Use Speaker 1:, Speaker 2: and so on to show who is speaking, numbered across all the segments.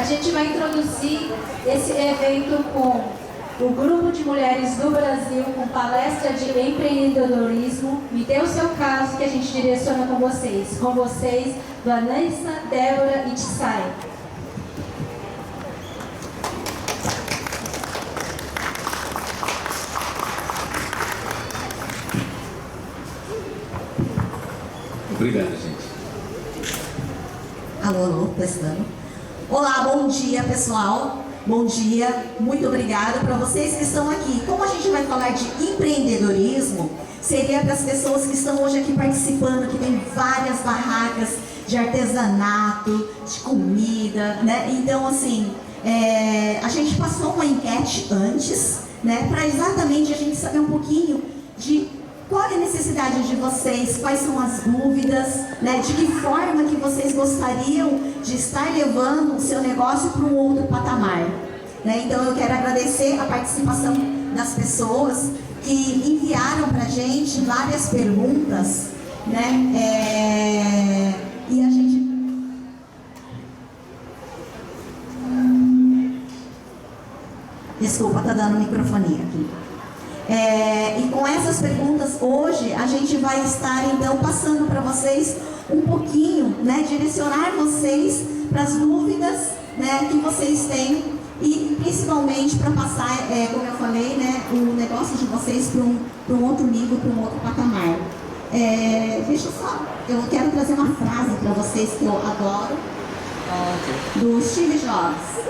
Speaker 1: gente vai introduzir esse evento com o Grupo de Mulheres do Brasil, com palestra de empreendedorismo. Me dê o seu caso que a gente direciona com vocês. Com vocês, Vanessa, Débora e Tsai.
Speaker 2: Obrigado, gente.
Speaker 3: Alô, alô, testando. Olá, bom dia, pessoal. Bom dia, muito obrigada para vocês que estão aqui. Como a gente vai falar de empreendedorismo, seria para as pessoas que estão hoje aqui participando, que tem várias barracas de artesanato, de comida, né? Então, assim, a gente passou uma enquete antes, né? Para exatamente a gente saber um pouquinho de qual é a necessidade de vocês, quais são as dúvidas, né? De que forma que vocês gostariam de estar levando o seu negócio para um outro patamar, né? Então eu quero agradecer a participação das pessoas que enviaram para a gente várias perguntas, né? E a gente... Desculpa, tá dando microfonia aqui. E com essas perguntas, hoje, a gente vai estar, então, passando para vocês um pouquinho, né, direcionar vocês para as dúvidas, né, que vocês têm e, principalmente, para passar, como eu falei, né, o negócio de vocês para um outro nível, para um outro patamar. Deixa eu só, eu quero trazer uma frase para vocês que eu adoro, do Steve Jobs,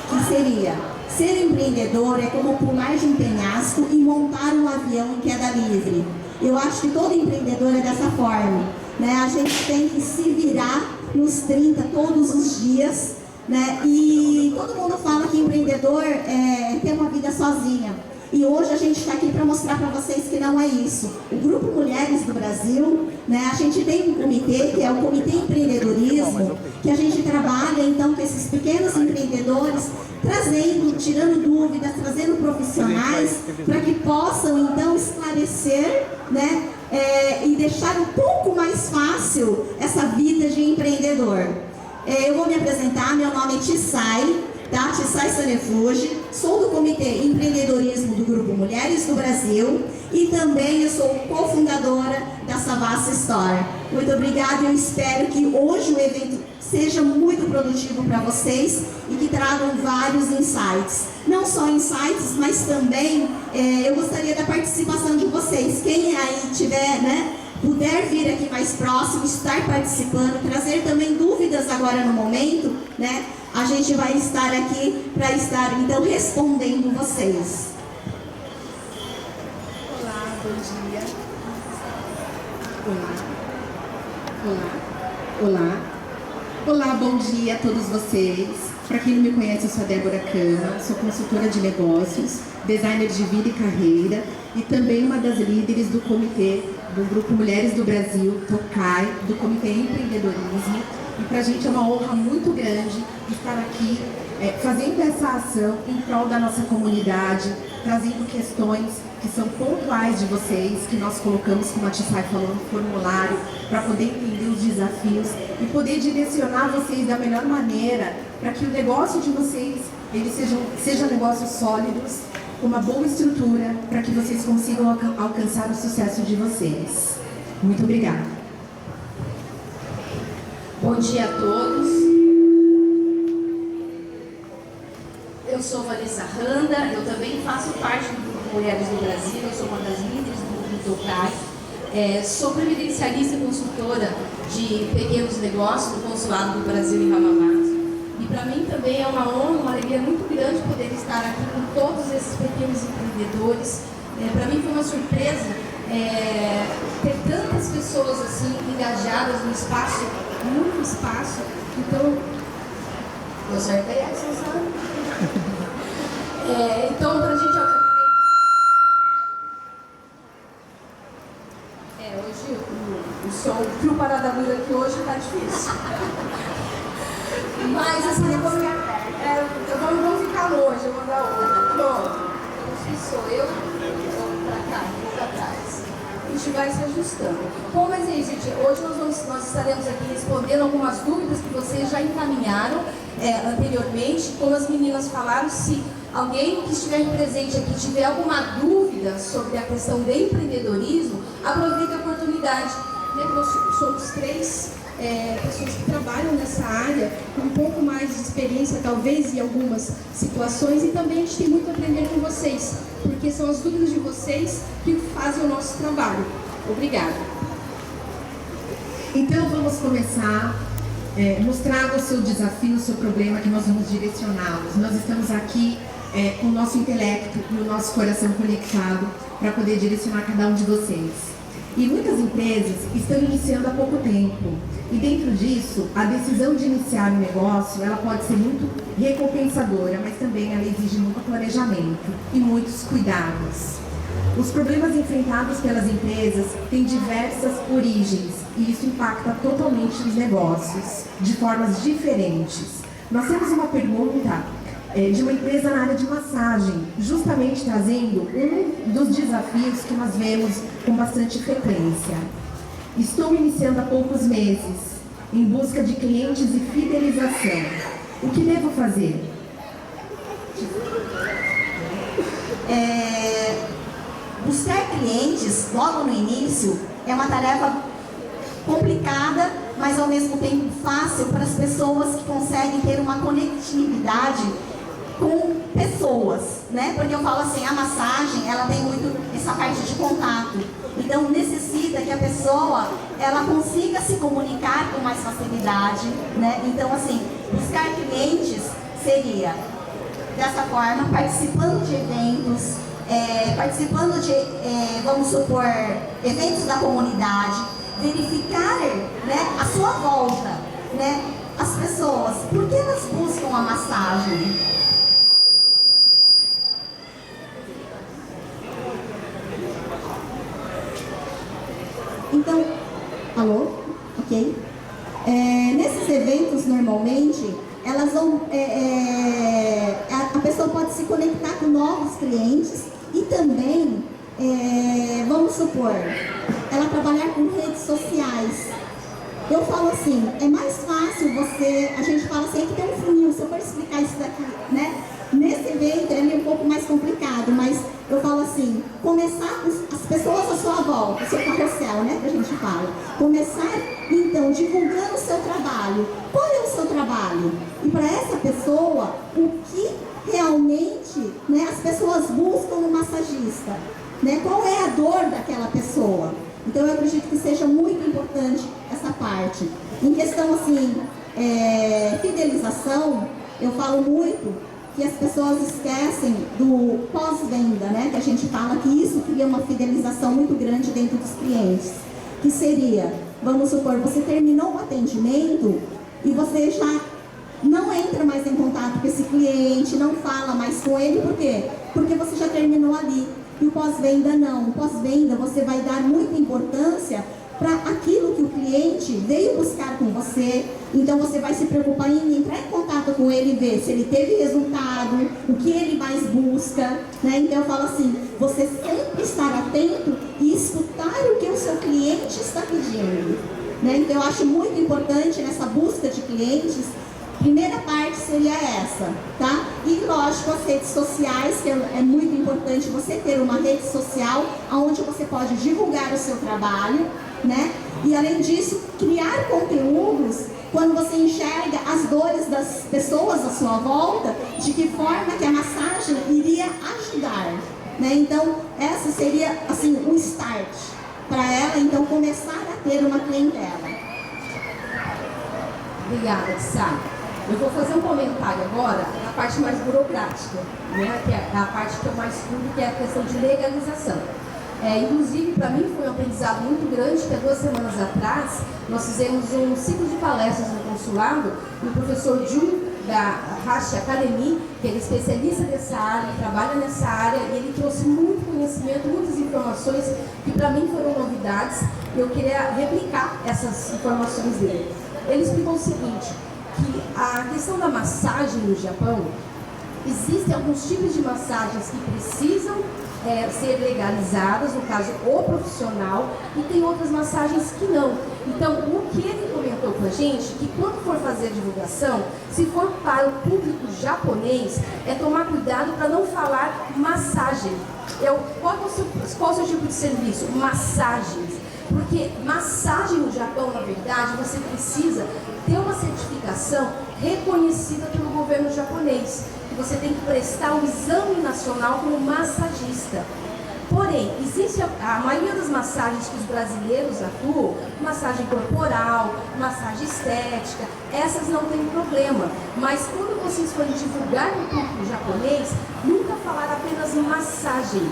Speaker 3: que seria: ser empreendedor é como pular de um penhasco e montar um avião em queda livre. Eu acho que todo empreendedor é dessa forma, né? A gente tem que se virar nos 30 todos os dias, né? E todo mundo fala que empreendedor tem uma vida sozinha. E hoje a gente está aqui para mostrar para vocês que não é isso. O Grupo Mulheres do Brasil, né, a gente tem um comitê, que é o Comitê Empreendedorismo, que a gente trabalha então com esses pequenos empreendedores, trazendo, tirando dúvidas, trazendo profissionais, para que possam então esclarecer, né, e deixar um pouco mais fácil essa vida de empreendedor. Eu vou me apresentar, meu nome é Tsai, tá? Tsai Sanefuji, sou do Comitê Empreendedorismo do Grupo Mulheres do Brasil e também eu sou cofundadora da Savassi Store. Muito obrigada e eu espero que hoje o evento seja muito produtivo para vocês e que tragam vários insights. Não só insights, mas também eu gostaria da participação de vocês. Quem aí tiver, né, puder vir aqui mais próximo, estar participando, trazer também dúvidas agora no momento, né? A gente vai estar aqui para estar, então, respondendo vocês.
Speaker 4: Olá, bom dia. Olá. Olá, bom dia a todos vocês. Para quem não me conhece, eu sou a Débora Cama, sou consultora de negócios, designer de vida e carreira e também uma das líderes do comitê do Grupo Mulheres do Brasil, TOCAI, do Comitê Empreendedorismo. E para a gente é uma honra muito grande estar aqui fazendo essa ação em prol da nossa comunidade, trazendo questões que são pontuais de vocês, que nós colocamos, como a Tsai falou, no formulário, para poder entender os desafios e poder direcionar vocês da melhor maneira para que o negócio de vocês sejam negócios sólidos, com uma boa estrutura, para que vocês consigam alcançar o sucesso de vocês. Muito obrigada.
Speaker 1: Bom dia a todos. Eu sou Vanessa Randa, eu também faço parte do Grupo Mulheres do Brasil, eu sou uma das líderes do Grupo TOCAI. Sou previdencialista e consultora de pequenos negócios do Consulado do Brasil em Ramavato. E para mim também é uma honra, uma alegria muito grande poder estar aqui com todos esses pequenos empreendedores. Para mim foi uma surpresa ter tantas pessoas assim engajadas no espaço, muito espaço. Então, eu acertei a sensação. Então, para a gente... hoje o som, o fio paradagulho aqui hoje está difícil. Mas assim, vamos ficar longe, eu vou dar outra. Pronto. Então, sou eu, vou para cá, vou para trás. a gente vai se ajustando. Bom, mas aí, gente, hoje nós estaremos aqui respondendo algumas dúvidas que vocês já encaminharam anteriormente. Como as meninas falaram, se alguém que estiver presente aqui tiver alguma dúvida sobre a questão de empreendedorismo, aproveite a oportunidade. Nós somos 3 pessoas que trabalham nessa área, com um pouco mais de experiência, talvez, em algumas situações, e também a gente tem muito a aprender com vocês, porque são as dúvidas de vocês que fazem o nosso trabalho. Obrigada.
Speaker 4: Então vamos começar mostrando o seu desafio, o seu problema, que nós vamos direcioná-los. Nós estamos aqui com o nosso intelecto e o nosso coração conectado para poder direcionar cada um de vocês. E muitas empresas estão iniciando há pouco tempo. E dentro disso, a decisão de iniciar um negócio, ela pode ser muito recompensadora, mas também ela exige muito planejamento e muitos cuidados. Os problemas enfrentados pelas empresas têm diversas origens e isso impacta totalmente os negócios, de formas diferentes. Nós temos uma pergunta de uma empresa na área de massagem, justamente trazendo um dos desafios que nós vemos com bastante frequência. Estou iniciando há poucos meses, em busca de clientes e fidelização. O que devo fazer?
Speaker 3: Buscar clientes logo no início é uma tarefa complicada, mas ao mesmo tempo fácil para as pessoas que conseguem ter uma conectividade com pessoas, né? Porque eu falo assim, a massagem, ela tem muito essa parte de contato. Então necessita que a pessoa, ela consiga se comunicar com mais facilidade, né? Então assim, buscar clientes seria dessa forma, participando de eventos, participando de, vamos supor, eventos da comunidade, verificar, né, a sua volta, né, as pessoas, por que elas buscam a massagem? Então, alô? Ok? Nesses eventos, normalmente, elas vão, a pessoa pode se conectar com novos clientes e também, vamos supor, ela trabalhar com redes sociais. Eu falo assim, é mais fácil a gente fala assim, que tem um funil, se eu for explicar isso daqui, né? Nesse evento é um pouco mais complicado, mas eu falo assim, começar com as pessoas à sua volta, o seu carrossel, né, que a gente fala. Começar, então, divulgando o seu trabalho. Qual é o seu trabalho? E para essa pessoa, o que realmente, né, as pessoas buscam no massagista? Né? Qual é a dor daquela pessoa? Então, eu acredito que seja muito importante essa parte. Em questão, assim, fidelização, eu falo muito que as pessoas esquecem do pós-venda, né? Que a gente fala que isso cria uma fidelização muito grande dentro dos clientes. Que seria, vamos supor, você terminou o atendimento e você já não entra mais em contato com esse cliente, não fala mais com ele, por quê? Porque você já terminou ali. E o pós-venda não. O pós-venda você vai dar muita importância para aquilo que o cliente veio buscar com você. Então você vai se preocupar em entrar em contato com ele e ver se ele teve resultado, o que ele mais busca, né? Então eu falo assim, você sempre estar atento e escutar o que o seu cliente está pedindo, né? Então eu acho muito importante nessa busca de clientes. Primeira parte seria essa, tá? E lógico, as redes sociais, que é muito importante você ter uma rede social onde você pode divulgar o seu trabalho, né? E além disso, criar conteúdos quando você enxerga as dores das pessoas à sua volta, de que forma que a massagem iria ajudar, né? Então, essa seria, assim, um start para ela, então, começar a ter uma clientela.
Speaker 1: Obrigada, Sá. Eu vou fazer um comentário agora na parte mais burocrática, né? Que é a parte que eu mais estudo, que é a questão de legalização. Inclusive, para mim foi um aprendizado muito grande, que há 2 semanas atrás nós fizemos um ciclo de palestras no consulado, e o professor Jun, da Rashi Academy, que ele é especialista nessa área, trabalha nessa área, e ele trouxe muito conhecimento, muitas informações que para mim foram novidades, e eu queria replicar essas informações dele. Ele explicou o seguinte, que a questão da massagem no Japão, existem alguns tipos de massagens que precisam ser legalizadas, no caso o profissional, e tem outras massagens que não. Então, o que ele comentou com a gente, que quando for fazer a divulgação, se for para o público japonês, é tomar cuidado para não falar massagem. Qual é o seu tipo de serviço? Massagens. Porque massagem no Japão, na verdade, você precisa ter uma certificação reconhecida pelo governo japonês. Que você tem que prestar um exame nacional como massagista. Porém, existe a maioria das massagens que os brasileiros atuam, massagem corporal, massagem estética, essas não tem problema. Mas quando vocês forem divulgar no público japonês, nunca falar apenas massagem.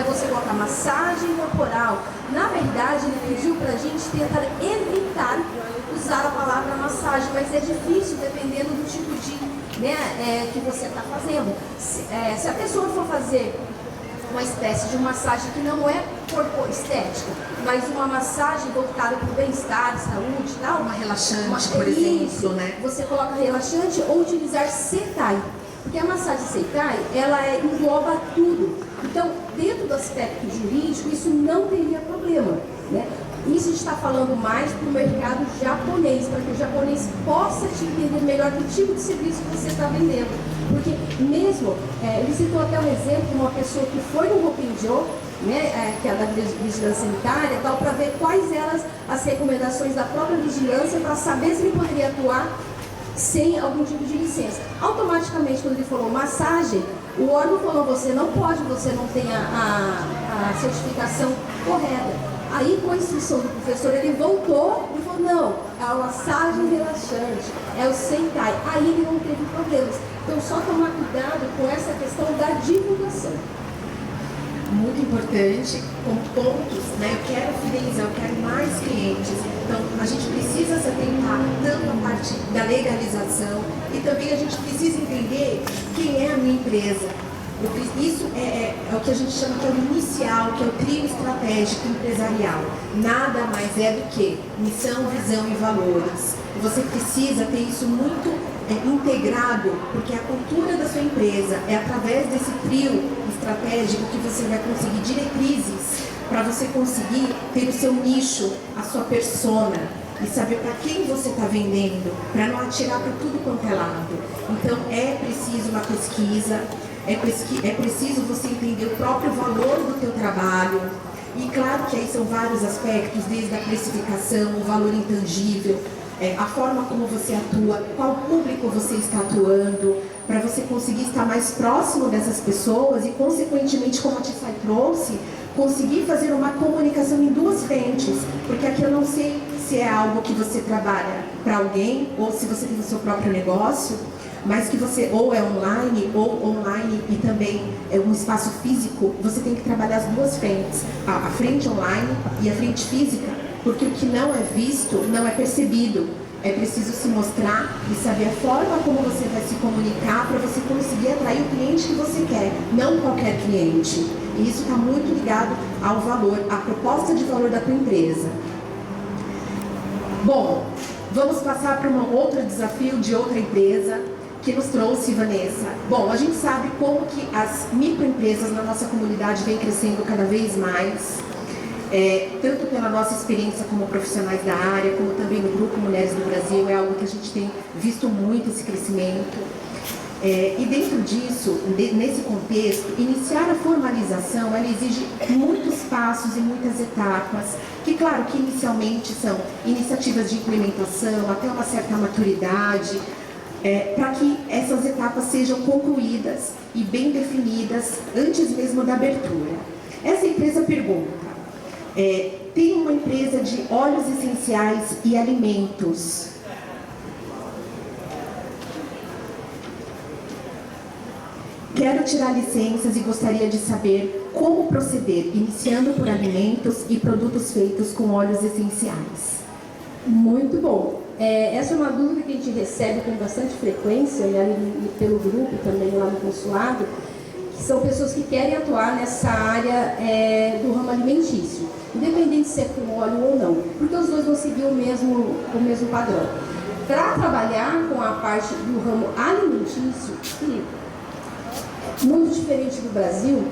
Speaker 1: Você coloca massagem corporal. Na verdade, ele pediu para a gente tentar evitar usar a palavra massagem, mas é difícil dependendo do tipo de que você está fazendo. Se a pessoa for fazer uma espécie de massagem que não é estética, mas uma massagem voltada para o bem-estar, saúde e tal.
Speaker 4: Uma relaxante, por exemplo, né?
Speaker 1: Você coloca relaxante ou utilizar Seikai. Porque a massagem Seikai, ela engloba tudo. Então, dentro do aspecto jurídico, isso não teria problema, né? Isso a gente está falando mais para o mercado japonês, para que o japonês possa te entender melhor que tipo de serviço que você está vendendo. Porque mesmo, ele citou até um exemplo de uma pessoa que foi no Hokenjo, que é da vigilância sanitária, para ver quais eram as recomendações da própria vigilância, para saber se ele poderia atuar sem algum tipo de licença. Automaticamente, quando ele falou massagem, o órgão falou, você não pode, você não tem a certificação correta. Aí, com a instrução do professor, ele voltou e falou, não, é a massagem relaxante, é o Seikai. Aí ele não teve problemas. Então, só tomar cuidado com essa questão da divulgação.
Speaker 4: Muito importante, com pontos, eu quero fidelizar, eu quero mais clientes. Então, a gente precisa se atentar tanto à parte da legalização e também a gente precisa entender quem é a minha empresa. Isso é o que a gente chama que é o inicial, que é o trio estratégico empresarial. Nada mais é do que missão, visão e valores. Você precisa ter isso muito integrado, porque a cultura da sua empresa é através desse trio estratégico que você vai conseguir diretrizes para você conseguir ter o seu nicho, a sua persona e saber para quem você está vendendo, para não atirar para tudo quanto é lado. Então é preciso uma pesquisa, é preciso você entender o próprio valor do teu trabalho. E claro que aí são vários aspectos, desde a precificação, o valor intangível, a forma como você atua, qual público você está atuando, para você conseguir estar mais próximo dessas pessoas e, consequentemente, como a Tifai trouxe, conseguir fazer uma comunicação em duas frentes, porque aqui eu não sei se é algo que você trabalha para alguém ou se você tem o seu próprio negócio, mas que você ou é online e também é um espaço físico, você tem que trabalhar as duas frentes, a frente online e a frente física, porque o que não é visto não é percebido. É preciso se mostrar e saber a forma como você vai se comunicar para você conseguir atrair o cliente que você quer, não qualquer cliente. E isso está muito ligado ao valor, à proposta de valor da tua empresa. Bom, vamos passar para um outro desafio de outra empresa que nos trouxe, Vanessa. Bom, a gente sabe como que as microempresas na nossa comunidade vêm crescendo cada vez mais, tanto pela nossa experiência como profissionais da área, como também no Grupo Mulheres do Brasil, é algo que a gente tem visto muito esse crescimento. E dentro disso, nesse contexto, iniciar a formalização, ela exige muitos passos e muitas etapas, que claro que inicialmente são iniciativas de implementação, até uma certa maturidade, para que essas etapas sejam concluídas e bem definidas antes mesmo da abertura. Essa empresa pergunta, tem uma empresa de óleos essenciais e alimentos. Quero tirar licenças e gostaria de saber como proceder, iniciando por alimentos e produtos feitos com óleos essenciais.
Speaker 1: Muito bom. Essa é uma dúvida que a gente recebe com bastante frequência, pelo grupo também lá no consulado, que são pessoas que querem atuar nessa área do ramo alimentício, independente se é com óleo ou não, porque os dois vão seguir o mesmo padrão. Para trabalhar com a parte do ramo alimentício, muito diferente do Brasil,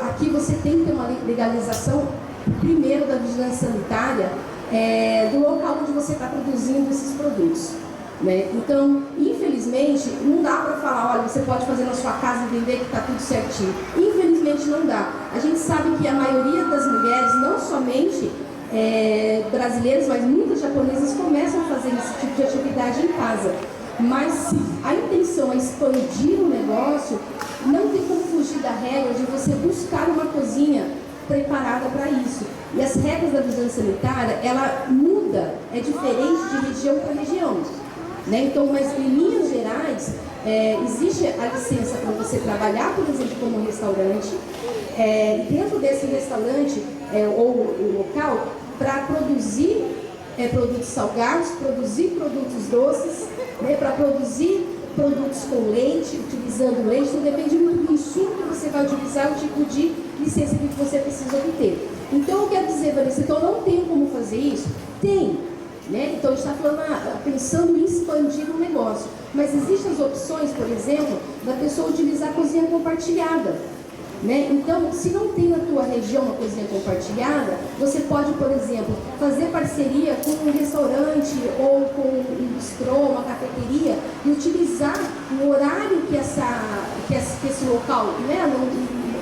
Speaker 1: aqui você tem que ter uma legalização, primeiro, da vigilância sanitária, do local onde você está produzindo esses produtos. Né? Então, infelizmente, não dá para falar, olha, você pode fazer na sua casa e vender que está tudo certinho. Infelizmente não dá. A gente sabe que a maioria das mulheres, não somente brasileiras, mas muitas japonesas começam a fazer esse tipo de atividade em casa. Mas se a intenção é expandir o negócio, não tem como fugir da regra de você buscar uma cozinha preparada para isso. E as regras da vigilância sanitária, ela muda, é diferente de região para região. Né? Então, mas em linhas gerais, existe a licença para você trabalhar, por exemplo, como um restaurante, dentro desse restaurante ou o local, para produzir produtos salgados, produzir produtos doces, né? Para produzir produtos com leite, utilizando leite, então depende muito do insumo que você vai utilizar, o tipo de licença que você precisa obter. Então, eu quero dizer, Vanessa, então não tem como fazer isso? Tem. Né? Então, a gente está falando, pensando em expandir o negócio. Mas existem as opções, por exemplo, da pessoa utilizar a cozinha compartilhada. Né? Então, se não tem na tua região uma cozinha compartilhada, você pode, por exemplo, fazer parceria com um restaurante ou com um bistrô, uma cafeteria, e utilizar o horário que esse local, né,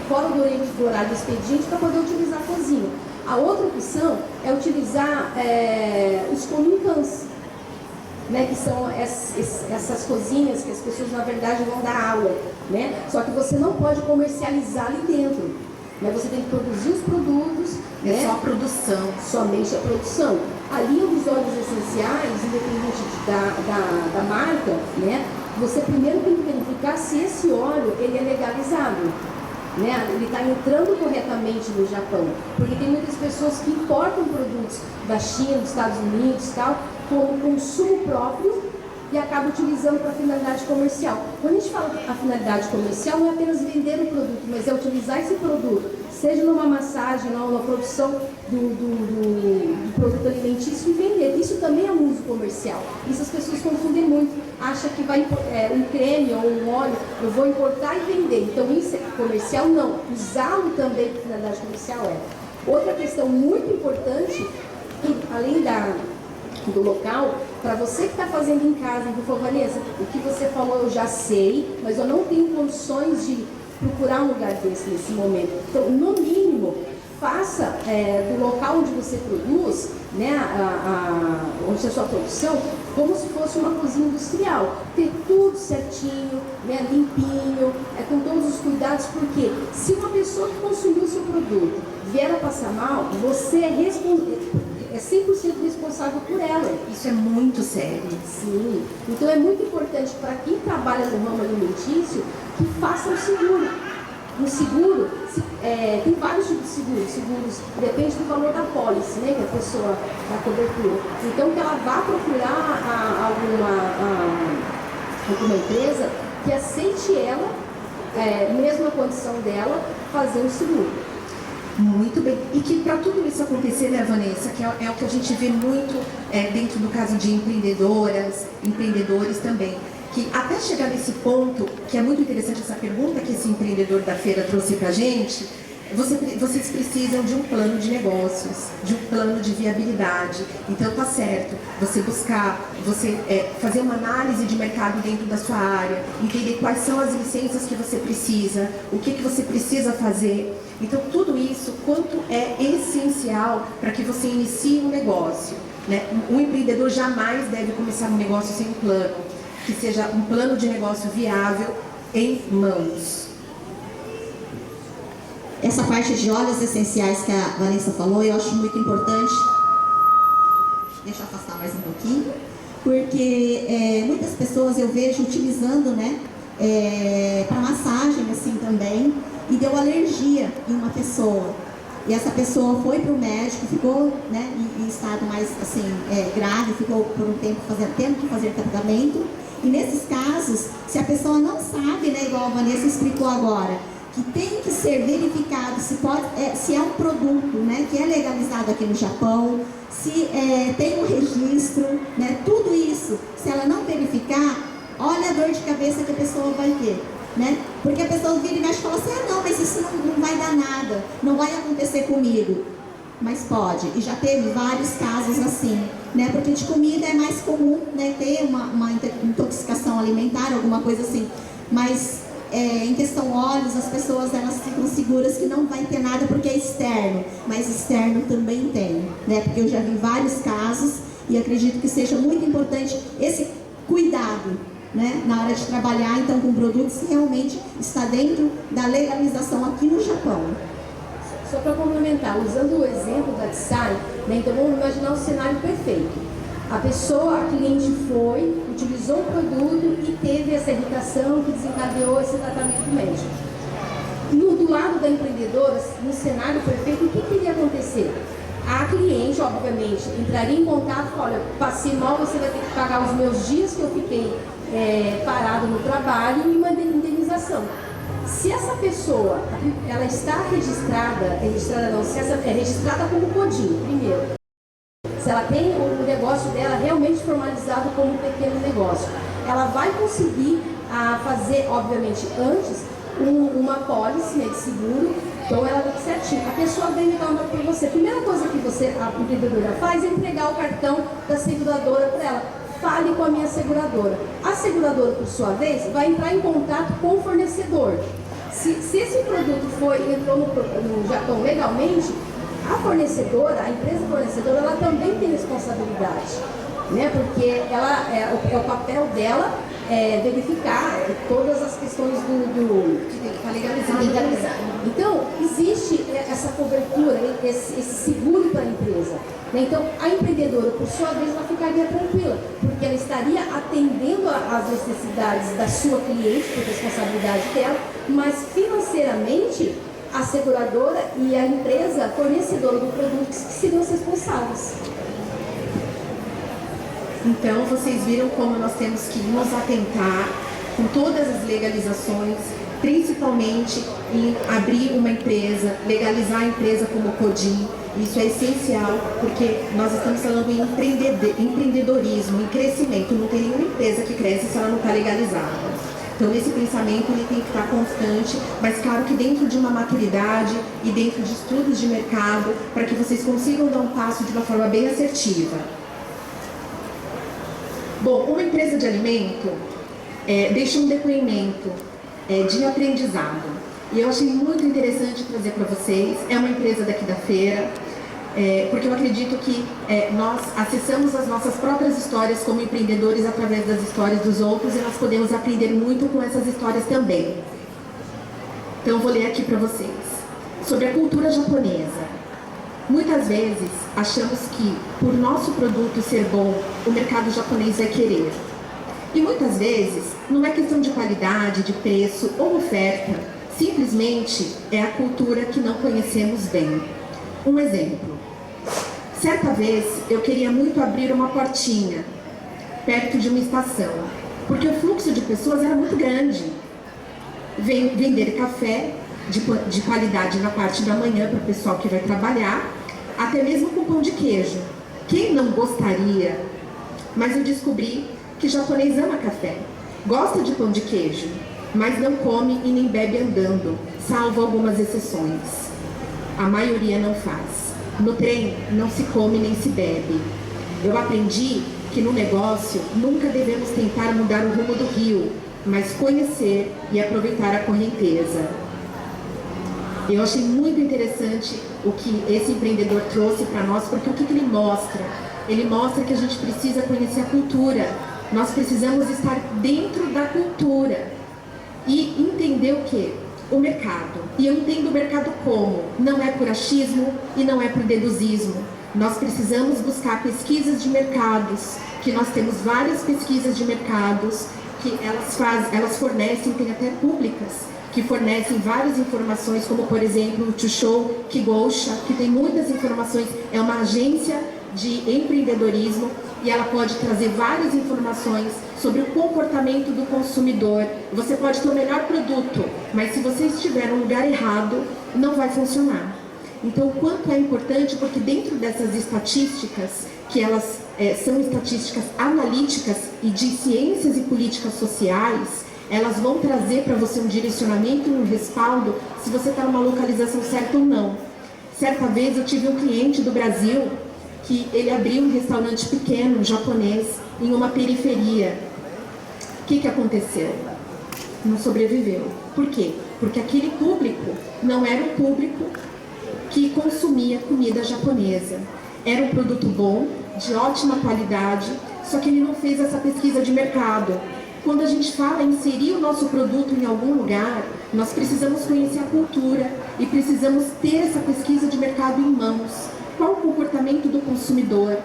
Speaker 1: fora do horário do expediente, para poder utilizar a cozinha. A outra opção é utilizar os comunicans, né, que são essas cozinhas que as pessoas, na verdade, vão dar aula, né? Só que você não pode comercializar ali dentro, né? Você tem que produzir os produtos, né?
Speaker 4: Só a produção.
Speaker 1: Somente a produção. A linha dos óleos essenciais, independente da marca, né? Você primeiro tem que verificar se esse óleo ele é legalizado. Né? Ele está entrando corretamente no Japão, porque tem muitas pessoas que importam produtos da China, dos Estados Unidos, tal, como consumo próprio e acabam utilizando para finalidade comercial. Quando a gente fala a finalidade comercial, não é apenas vender o produto, mas é utilizar esse produto, seja numa massagem, numa produção do produto alimentício e vender. Isso também é um uso comercial. Isso as pessoas confundem muito. Acha que vai um creme ou um óleo, eu vou importar e vender. Então isso é comercial? Não. Usá-lo também para finalidade comercial é. Outra questão muito importante, além do local, para você que está fazendo em casa, por favor, Vanessa, o que você falou eu já sei, mas eu não tenho condições de procurar um lugar desse nesse momento. Então, no mínimo, faça do local onde você produz, né, onde é a sua produção, como se fosse uma cozinha industrial. Ter tudo certinho, né, limpinho, com todos os cuidados, porque se uma pessoa que consumiu o seu produto vier a passar mal, você é 100% responsável por ela.
Speaker 4: Isso é muito sério.
Speaker 1: Sim. Então é muito importante para quem trabalha no ramo alimentício que faça um seguro. Um seguro, tem vários tipos de seguros, depende do valor da pólice, né, que a pessoa da cobertura. Então que ela vá procurar alguma empresa que aceite ela, mesmo na condição dela, fazer um seguro.
Speaker 4: Muito bem. E que para tudo isso acontecer, né, Vanessa, que é o que a gente vê muito dentro do caso de empreendedoras, empreendedores também, que até chegar nesse ponto, que é muito interessante essa pergunta que esse empreendedor da feira trouxe para a gente, vocês precisam de um plano de negócios, de um plano de viabilidade. Então tá certo, você buscar, fazer uma análise de mercado dentro da sua área, entender quais são as licenças que você precisa, o que você precisa fazer. Então tudo isso, quanto é essencial para que você inicie um negócio, né? Um empreendedor jamais deve começar um negócio sem um plano, que seja um plano de negócio viável em mãos.
Speaker 3: Essa parte de óleos essenciais que a Vanessa falou, eu acho muito importante. Deixa eu afastar mais um pouquinho. Porque muitas pessoas eu vejo utilizando, né, para massagem assim também, e deu alergia em uma pessoa. E essa pessoa foi para o médico, ficou, né, em estado mais assim, grave, ficou por um tempo tendo que fazer tratamento. E nesses casos, se a pessoa não sabe, né, igual a Vanessa explicou agora, que tem que ser verificado se é um produto, né, que é legalizado aqui no Japão, se tem um registro, né, tudo isso, se ela não verificar, olha a dor de cabeça que a pessoa vai ter. né? Porque a pessoa vira e mexe e fala assim, ah não, mas isso não vai dar nada, não vai acontecer comigo. Mas pode, e já teve vários casos assim, né? Porque de comida é mais comum, né, ter uma intoxicação alimentar, alguma coisa assim. Mas em questão óleos, as pessoas elas ficam seguras que não vai ter nada porque é externo, mas externo também tem, né? Porque eu já vi vários casos e acredito que seja muito importante esse cuidado, né, na hora de trabalhar então com produtos que realmente está dentro da legalização aqui no Japão.
Speaker 1: Só para complementar, usando o exemplo da Tsai, né, então vamos imaginar um cenário perfeito. A pessoa, a cliente foi, utilizou o produto e teve essa irritação que desencadeou esse tratamento médico. Do lado da empreendedora, no cenário perfeito, o que iria acontecer? A cliente, obviamente, entraria em contato, olha, passei mal, você vai ter que pagar os meus dias que eu fiquei parado no trabalho e uma indenização. Se essa pessoa, ela está registrada não, se essa é registrada como CODIN, primeiro, se ela tem o negócio dela realmente formalizado como um pequeno negócio, ela vai conseguir fazer, obviamente, antes, uma pólice, né, de seguro, então ela está certinho. A pessoa vem ligar para você. A primeira coisa que a empreendedora faz é entregar o cartão da seguradora para ela. Fale com a minha seguradora. A seguradora, por sua vez, vai entrar em contato com o fornecedor. Se esse produto entrou no Japão legalmente, a fornecedora, a empresa fornecedora, ela também tem responsabilidade, né? Porque ela é o papel dela verificar todas as questões
Speaker 4: Está legalizado.
Speaker 1: Então, existe essa cobertura, esse seguro para a empresa. Então, a empreendedora, por sua vez, ela ficaria tranquila, porque ela estaria atendendo às necessidades da sua cliente, por responsabilidade dela, mas financeiramente, a seguradora e a empresa fornecedora do produto que seriam os responsáveis.
Speaker 4: Então, vocês viram como nós temos que nos atentar com todas as legalizações, principalmente em abrir uma empresa, legalizar a empresa como CODIN. Isso é essencial, porque nós estamos falando em empreendedorismo, em crescimento. Não tem nenhuma empresa que cresce se ela não está legalizada. Então, esse pensamento ele tem que estar constante, mas claro que dentro de uma maturidade e dentro de estudos de mercado, para que vocês consigam dar um passo de uma forma bem assertiva. Bom, uma empresa de alimento deixa um depoimento de aprendizado. E eu achei muito interessante trazer para vocês. É uma empresa daqui da feira, porque eu acredito que nós acessamos as nossas próprias histórias como empreendedores através das histórias dos outros e nós podemos aprender muito com essas histórias também. Então eu vou ler aqui para vocês. Sobre a cultura japonesa. Muitas vezes achamos que, por nosso produto ser bom, o mercado japonês vai querer. E muitas vezes não é questão de qualidade, de preço ou oferta, simplesmente é a cultura que não conhecemos bem. Um exemplo. Certa vez eu queria muito abrir uma portinha perto de uma estação, porque o fluxo de pessoas era muito grande. Vender café de qualidade na parte da manhã para o pessoal que vai trabalhar, até mesmo com pão de queijo. Quem não gostaria? Mas eu descobri que japonês ama café, gosta de pão de queijo, mas não come e nem bebe andando, salvo algumas exceções. A maioria não faz. No trem não se come nem se bebe. Eu aprendi que no negócio nunca devemos tentar mudar o rumo do rio, mas conhecer e aproveitar a correnteza. Eu achei muito interessante o que esse empreendedor trouxe para nós, porque o que ele mostra? Ele mostra que a gente precisa conhecer a cultura. Nós precisamos estar dentro da cultura e entender o quê? O mercado. E eu entendo o mercado como? Não é por achismo e não é por deduzismo. Nós precisamos buscar pesquisas de mercados, que nós temos várias pesquisas de mercados que elas fornecem, tem até públicas, que fornecem várias informações, como por exemplo o Chushou Kigosha, que tem muitas informações, é uma agência de empreendedorismo e ela pode trazer várias informações sobre o comportamento do consumidor. Você pode ter o melhor produto, mas se você estiver no lugar errado, não vai funcionar. Então, o quanto é importante, porque dentro dessas estatísticas, que elas são estatísticas analíticas e de ciências e políticas sociais, elas vão trazer para você um direcionamento e um respaldo se você está numa localização certa ou não. Certa vez eu tive um cliente do Brasil que ele abriu um restaurante pequeno, japonês, em uma periferia. O que aconteceu? Não sobreviveu. Por quê? Porque aquele público não era o público que consumia comida japonesa. Era um produto bom, de ótima qualidade, só que ele não fez essa pesquisa de mercado. Quando a gente fala em inserir o nosso produto em algum lugar, nós precisamos conhecer a cultura e precisamos ter essa pesquisa de mercado em mãos. Qual o comportamento do consumidor?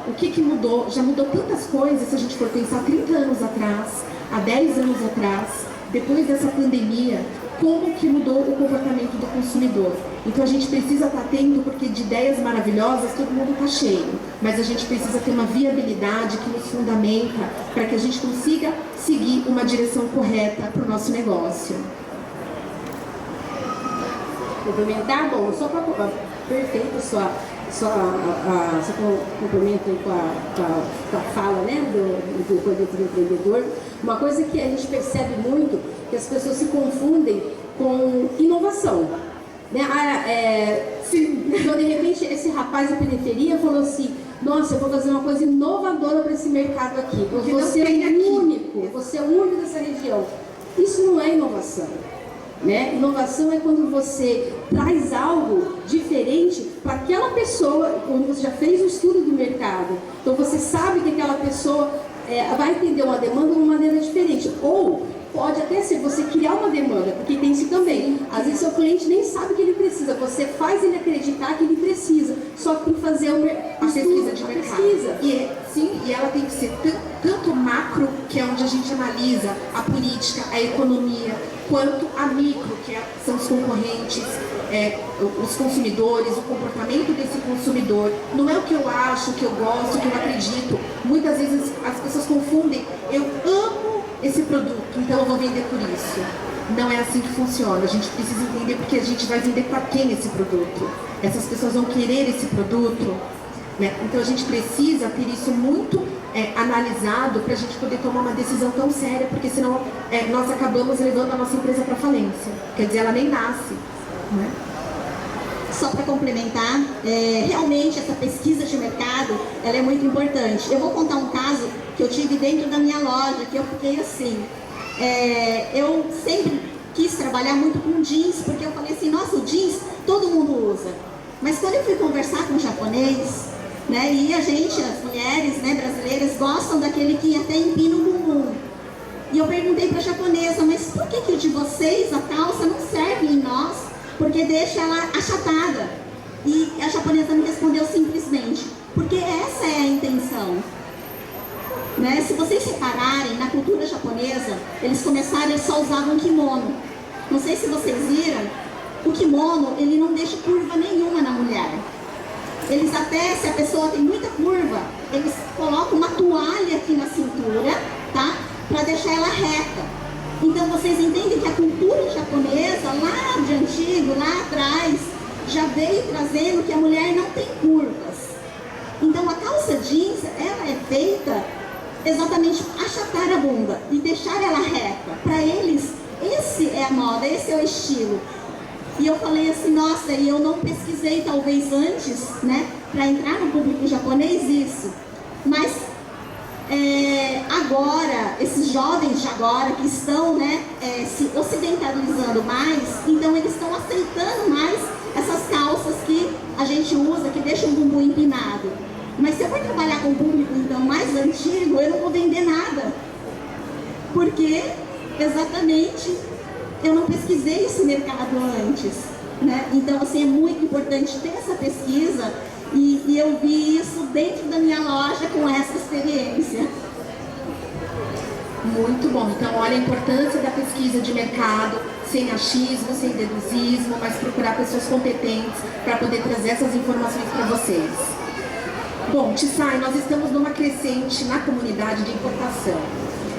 Speaker 4: O que mudou? Já mudou tantas coisas se a gente for pensar 30 anos atrás, há 10 anos atrás, depois dessa pandemia, como que mudou o comportamento do consumidor. Então a gente precisa estar atento, porque de ideias maravilhosas todo mundo está cheio, mas a gente precisa ter uma viabilidade que nos fundamenta para que a gente consiga seguir uma direção correta para o nosso negócio.
Speaker 5: Complementar, bom, só para perfeito seu complemento com a fala, né, do coletivo empreendedor. Uma coisa que a gente percebe muito, que as pessoas se confundem com inovação. Né? Então, de repente, esse rapaz da periferia falou assim: nossa, eu vou fazer uma coisa inovadora para esse mercado aqui. Você é o único, você é o único dessa região. Isso não é inovação. Né? Inovação é quando você traz algo diferente para aquela pessoa, quando você já fez o estudo do mercado. Então você sabe que aquela pessoa vai entender uma demanda de uma maneira diferente. Ou pode até ser você criar uma demanda, porque tem isso também. Às vezes seu cliente nem sabe que ele precisa, você faz ele acreditar que ele precisa, só que tem que fazer a pesquisa de mercado.
Speaker 4: E ela tem que ser tanto macro, que é onde a gente analisa a política, a economia, quanto a micro, que são os concorrentes, os consumidores, o comportamento desse consumidor. Não é o que eu acho, o que eu gosto, o que eu acredito. Muitas vezes as pessoas confundem: eu amo esse produto, então eu vou vender por isso. Não é assim que funciona. A gente precisa entender porque a gente vai vender para quem esse produto. Essas pessoas vão querer esse produto, né? Então a gente precisa ter isso muito analisado para a gente poder tomar uma decisão tão séria, porque senão nós acabamos levando a nossa empresa para falência. Quer dizer, ela nem nasce, né?
Speaker 3: Só para complementar, realmente essa pesquisa de mercado, ela é muito importante. Eu vou contar um caso que eu tive dentro da minha loja, que eu fiquei assim. Eu sempre quis trabalhar muito com jeans, porque eu falei assim: nossa, o jeans todo mundo usa. Mas quando eu fui conversar com o japonês, né, e a gente, as mulheres, né, brasileiras, gostam daquele que até empina o bumbum. E eu perguntei para a japonesa: mas por que o de vocês, a calça, não serve em nós? Porque deixa ela achatada. E a japonesa me respondeu simplesmente: porque essa é a intenção. Né? Se vocês repararem, na cultura japonesa, eles só usavam kimono. Não sei se vocês viram, o kimono, ele não deixa curva nenhuma na mulher. Eles até, se a pessoa tem muita curva, eles colocam uma toalha aqui na cintura, tá? Para deixar ela reta. Então vocês entendem que a cultura japonesa, lá de antigo, lá atrás, já veio trazendo que a mulher não tem curvas. Então a calça jeans, ela é feita exatamente para achatar a bunda e deixar ela reta. Para eles, esse é a moda, esse é o estilo. E eu falei assim: nossa, e eu não pesquisei talvez antes, né, para entrar no público japonês isso. Mas agora, esses jovens de agora que estão, né, se ocidentalizando mais, então eles estão aceitando mais essas calças que a gente usa, que deixam o bumbum empinado. Mas se eu for trabalhar com o público então mais antigo, eu não vou vender nada. Porque exatamente eu não pesquisei esse mercado antes, né? Então assim, é muito importante ter essa pesquisa e eu vi isso dentro da minha loja com essa experiência.
Speaker 4: Muito bom. Então olha a importância da pesquisa de mercado, sem achismo, sem deduzismo, mas procurar pessoas competentes para poder trazer essas informações para vocês. Bom, Tsai, nós estamos numa crescente na comunidade de importação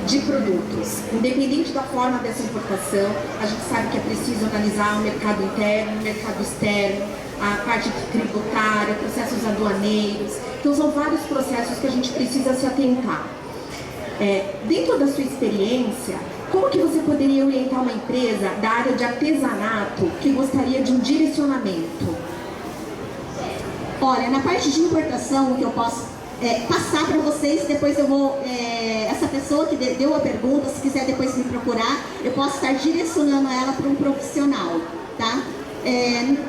Speaker 4: de produtos. Independente da forma dessa importação, a gente sabe que é preciso analisar o mercado interno, o mercado externo, a parte tributária, processos aduaneiros. Então são vários processos que a gente precisa se atentar. Dentro da sua experiência, Como que você poderia orientar uma empresa da área de artesanato que gostaria de um direcionamento?
Speaker 3: Olha, na parte de importação, o que eu posso passar para vocês, depois eu vou, essa pessoa que deu a pergunta, se quiser depois me procurar, eu posso estar direcionando ela para um profissional, tá?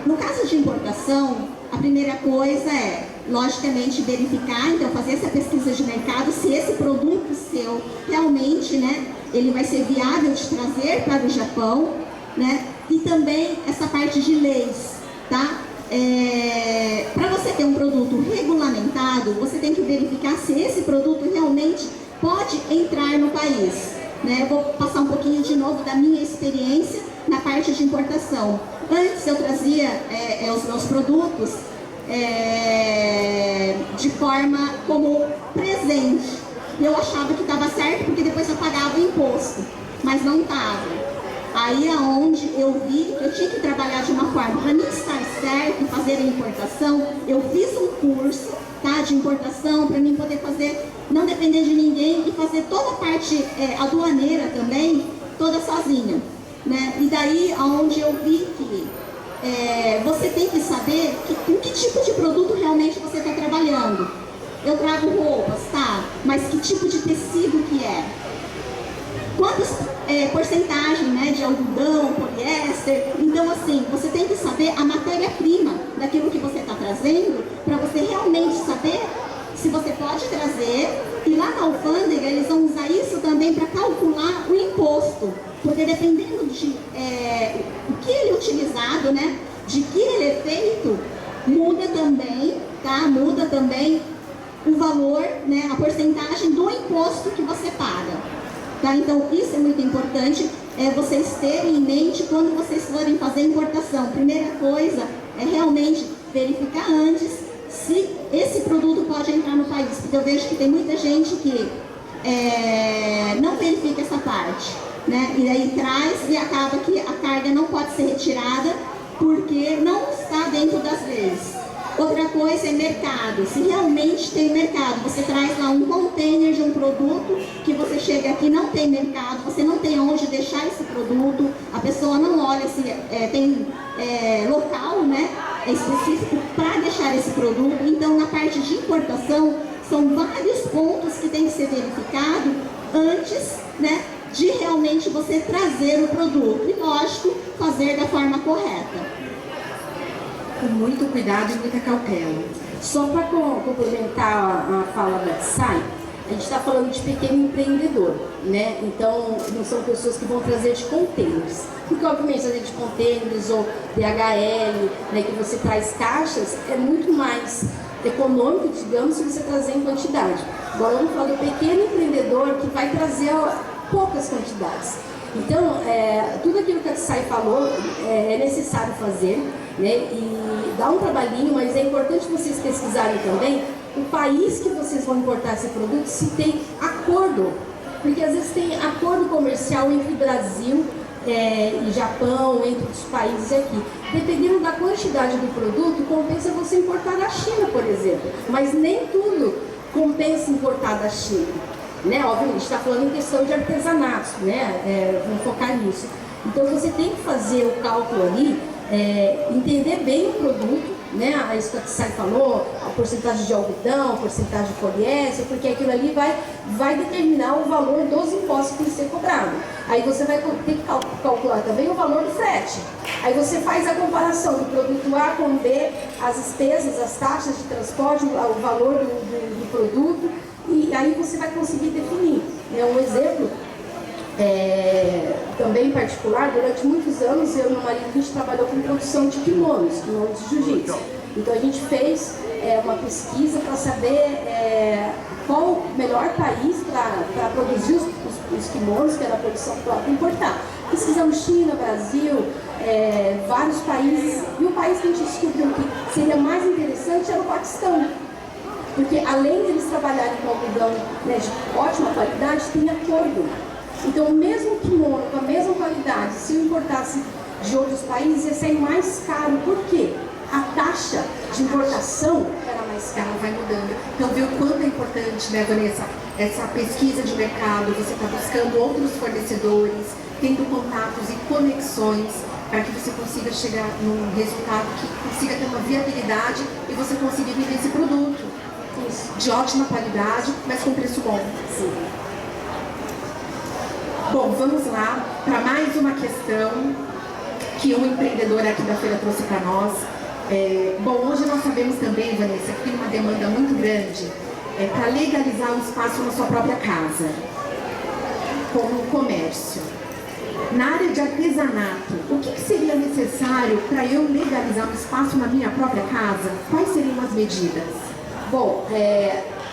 Speaker 3: No caso de importação, a primeira coisa é, logicamente, verificar, então fazer essa pesquisa de mercado, se esse produto seu realmente, né, ele vai ser viável de trazer para o Japão, né? E também essa parte de leis, tá? Para você ter um produto regulamentado, você tem que verificar se esse produto realmente pode entrar no país, né? Eu vou passar um pouquinho de novo da minha experiência na parte de importação. Antes eu trazia os meus produtos de forma como presente. Eu achava que estava certo porque depois eu pagava o imposto, mas não estava. Aí é onde eu vi que eu tinha que trabalhar de uma forma, para mim estar certo e fazer a importação, eu fiz um curso, tá, de importação, para mim poder fazer, não depender de ninguém e fazer toda a parte aduaneira também, toda sozinha, né? E daí onde eu vi que você tem que saber com que tipo de produto realmente você está trabalhando. Eu trago roupas, tá, mas que tipo de tecido que é? Quantas porcentagem, né, de algodão, poliéster. Então, assim, você tem que saber a matéria-prima daquilo que você está trazendo para você realmente saber se você pode trazer. E lá na alfândega, eles vão usar isso também para calcular o imposto. Porque dependendo de o que ele é utilizado, né, de que ele é feito, muda também, tá? Muda também o valor, né, a porcentagem do imposto que você paga. Tá? Então, isso é muito importante, vocês terem em mente quando vocês forem fazer importação. Primeira coisa é realmente verificar antes se esse produto pode entrar no país, porque eu vejo que tem muita gente que não verifica essa parte, né? E aí traz e acaba que a carga não pode ser retirada porque não está dentro das leis. Outra coisa é mercado. Se realmente tem mercado, você traz lá um container de um produto que você chega aqui, não tem mercado, você não tem onde deixar esse produto, a pessoa não olha se tem local, né, específico para deixar esse produto. Então, na parte de importação, são vários pontos que tem que ser verificado antes, né, de realmente você trazer o produto. E, lógico, fazer da forma correta.
Speaker 4: Com muito cuidado e muita cautela.
Speaker 5: Só para complementar a fala da Tsai, a gente está falando de pequeno empreendedor, né? Então, não são pessoas que vão trazer de containers. Porque, obviamente, trazer de containers ou DHL, né, que você traz caixas, é muito mais econômico, digamos, se você trazer em quantidade. Agora, vamos falar do pequeno empreendedor que vai trazer poucas quantidades. Então, tudo aquilo que a Tsai falou é necessário fazer, né? E dá um trabalhinho, mas é importante vocês pesquisarem também o país que vocês vão importar esse produto, se tem acordo, porque às vezes tem acordo comercial entre Brasil e Japão, entre os países aqui. Dependendo da quantidade do produto, compensa você importar da China, por exemplo, mas nem tudo compensa importar da China. Né? Óbvio, a gente está falando em questão de artesanatos, né? Vamos focar nisso. Então você tem que fazer o cálculo ali, entender bem o produto, né? Isso que a Tsai falou, a porcentagem de algodão, a porcentagem de poliéster, porque aquilo ali vai determinar o valor dos impostos que tem que ser cobrado. Aí você vai ter que calcular também o valor do frete. Aí você faz a comparação do produto A com B, as despesas, as taxas de transporte, o valor do produto. E aí você vai conseguir definir. Um exemplo, também particular, durante muitos anos, eu e meu marido, a gente trabalhou com produção de kimonos de jiu-jitsu. Então a gente fez uma pesquisa para saber qual o melhor país para produzir os kimonos, que era a produção própria, importar. Pesquisamos China, Brasil, vários países, e o país que a gente descobriu que seria mais interessante era o Paquistão. Porque além de eles trabalharem com algodão, né, de ótima qualidade, tem acordo. Então, mesmo kimono com a mesma qualidade, se eu importasse de outros países, ia sair mais caro. Por quê? A taxa de importação era mais cara.
Speaker 4: Ela vai mudando. Então, vê o quanto é importante, né, Vanessa? essa pesquisa de mercado, você está buscando outros fornecedores, tendo contatos e conexões para que você consiga chegar num resultado que consiga ter uma viabilidade e você consiga vender esse produto de ótima qualidade, mas com preço bom.
Speaker 5: Sim.
Speaker 4: Bom, vamos lá para mais uma questão que um empreendedor aqui da feira trouxe para nós. Bom, hoje nós sabemos também, Vanessa, que tem uma demanda muito grande para legalizar um espaço na sua própria casa, como um comércio. Na área de artesanato, o que seria necessário para eu legalizar um espaço na minha própria casa? Quais seriam as medidas?
Speaker 5: Bom,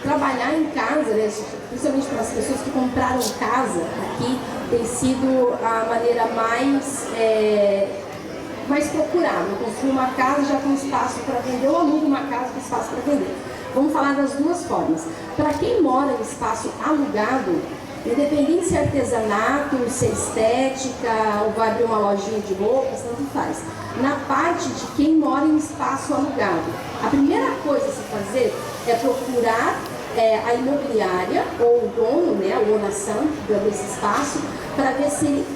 Speaker 5: trabalhar em casa, né, principalmente para as pessoas que compraram casa aqui, tem sido a maneira mais procurada. Eu construo uma casa já com espaço para vender, ou alugo uma casa com espaço para vender. Vamos falar das duas formas. Para quem mora em espaço alugado, independente se é artesanato, se é estética, ou vai abrir uma lojinha de roupas, tanto faz. Na parte de quem mora em espaço alugado, a primeira coisa a se fazer é procurar a imobiliária ou o dono, né, a lonação desse espaço, para ver se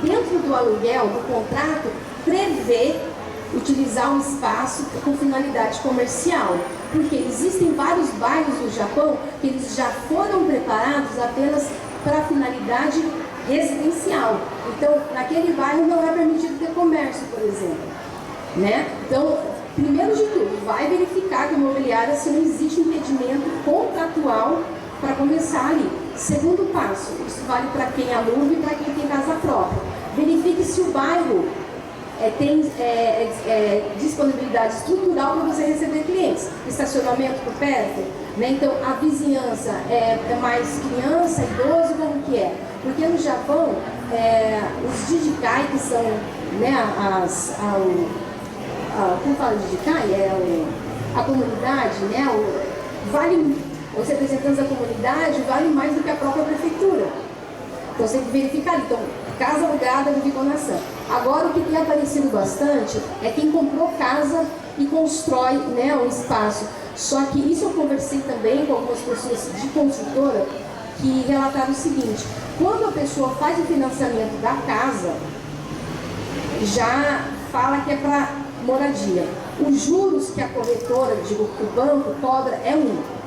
Speaker 5: dentro do aluguel, do contrato, prevê utilizar um espaço com finalidade comercial. Porque existem vários bairros do Japão que eles já foram preparados apenas para finalidade residencial. Então, naquele bairro não é permitido ter comércio, por exemplo. Né? Então, primeiro de tudo, vai verificar que a imobiliária se não existe impedimento contratual para começar ali. Segundo passo, isso vale para quem aluga e para quem tem casa própria. Verifique se o bairro tem disponibilidade estrutural para você receber clientes. Estacionamento por perto, né? Então a vizinhança é mais criança, idoso, como que é? Porque no Japão, os Jijikai, que são, né, como fala Jijikai? A comunidade, né? Os representantes da comunidade valem mais do que a própria prefeitura. Então você tem que verificar. Então, casa alugada de donação. Agora, o que tem aparecido bastante é quem comprou casa e constrói, né, um espaço. Só que isso eu conversei também com algumas pessoas de construtora que relataram o seguinte: quando a pessoa faz o financiamento da casa, já fala que é para moradia. Os juros que a corretora, o banco, cobra é um.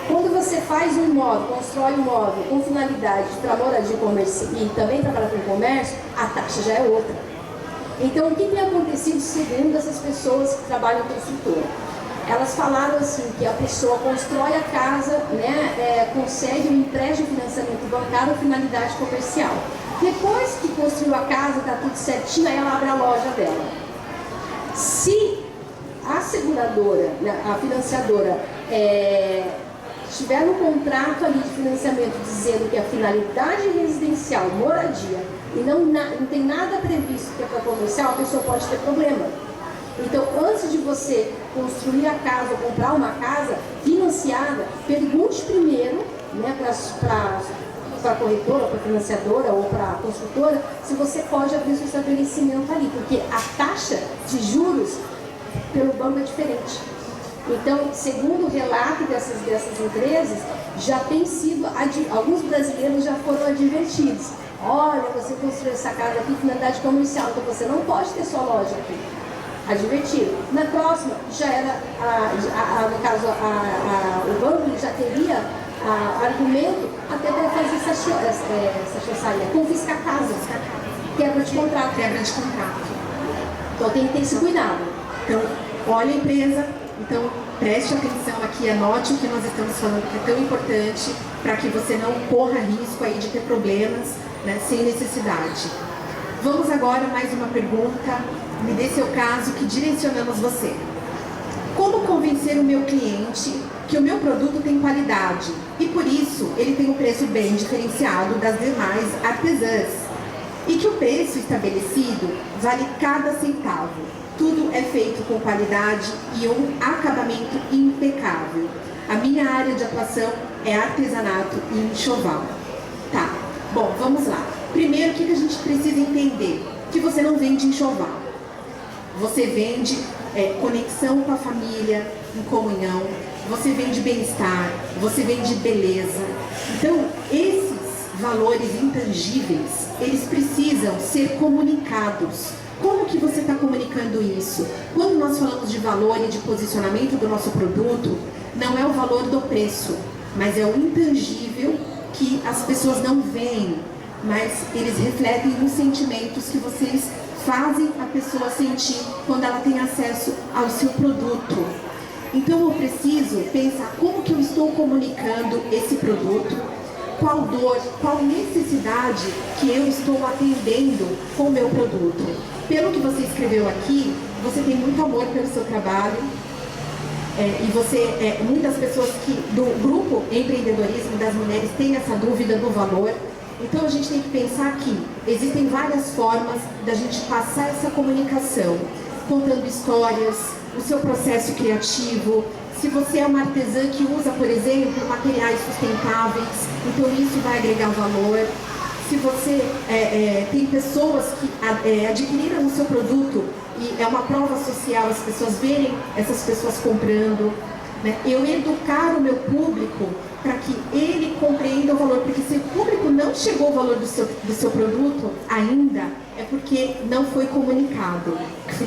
Speaker 5: Quando você faz um imóvel, constrói um imóvel com finalidade para moradia e também trabalha com comércio, a taxa já é outra. Então, o que tem acontecido segundo essas pessoas que trabalham em construtora? Elas falaram assim, que a pessoa constrói a casa, né, consegue um empréstimo de financiamento bancário com finalidade comercial. Depois que construiu a casa, está tudo certinho, aí ela abre a loja dela. Se a seguradora, a financiadora, tiver no contrato ali de financiamento dizendo que a finalidade residencial, moradia, e não tem nada previsto que é para comercial, a pessoa pode ter problema. Então, antes de você construir a casa ou comprar uma casa financiada, pergunte primeiro, né, para a corretora, para a financiadora ou para a construtora, se você pode abrir seu estabelecimento ali, porque a taxa de juros pelo banco é diferente. Então, segundo o relato dessas empresas, já tem sido, alguns brasileiros já foram advertidos. Olha, você construiu essa casa aqui, finalidade comercial, então você não pode ter sua loja aqui. Advertido. Na próxima, já era, no caso, o banco já teria argumento até para fazer essa chossaria, confiscar a casa, quebra de contrato. Então tem que ter esse cuidado.
Speaker 4: Então, olha a empresa. Então, preste atenção aqui, anote o que nós estamos falando, que é tão importante para que você não corra risco aí de ter problemas, né, sem necessidade. Vamos agora a mais uma pergunta, me dê seu caso, que direcionamos você. Como convencer o meu cliente que o meu produto tem qualidade e, por isso, ele tem um preço bem diferenciado das demais artesãs e que o preço estabelecido vale cada centavo? Tudo é feito com qualidade e um acabamento impecável. A minha área de atuação é artesanato e enxoval. Tá, bom, vamos lá. Primeiro, o que a gente precisa entender? Que você não vende enxoval. Você vende conexão com a família, em comunhão. você vende bem-estar, você vende beleza. Então, esses valores intangíveis, eles precisam ser comunicados. Como que você está comunicando isso? Quando nós falamos de valor e de posicionamento do nosso produto, não é o valor do preço, mas é o intangível que as pessoas não veem, mas eles refletem os sentimentos que vocês fazem a pessoa sentir quando ela tem acesso ao seu produto. Então eu preciso pensar como que eu estou comunicando esse produto, qual dor, qual necessidade que eu estou atendendo com o meu produto. Pelo que você escreveu aqui, você tem muito amor pelo seu trabalho, e você, muitas pessoas do grupo empreendedorismo das mulheres têm essa dúvida do valor. Então a gente tem que pensar que existem várias formas da gente passar essa comunicação, contando histórias, o seu processo criativo. Se você é uma artesã que usa, por exemplo, materiais sustentáveis, então isso vai agregar valor. Se você tem pessoas que adquiriram o seu produto e é uma prova social, as pessoas verem essas pessoas comprando, né? Eu educar o meu público para que ele compreenda o valor, porque se o público não chegou ao valor do seu produto ainda, é porque não foi comunicado,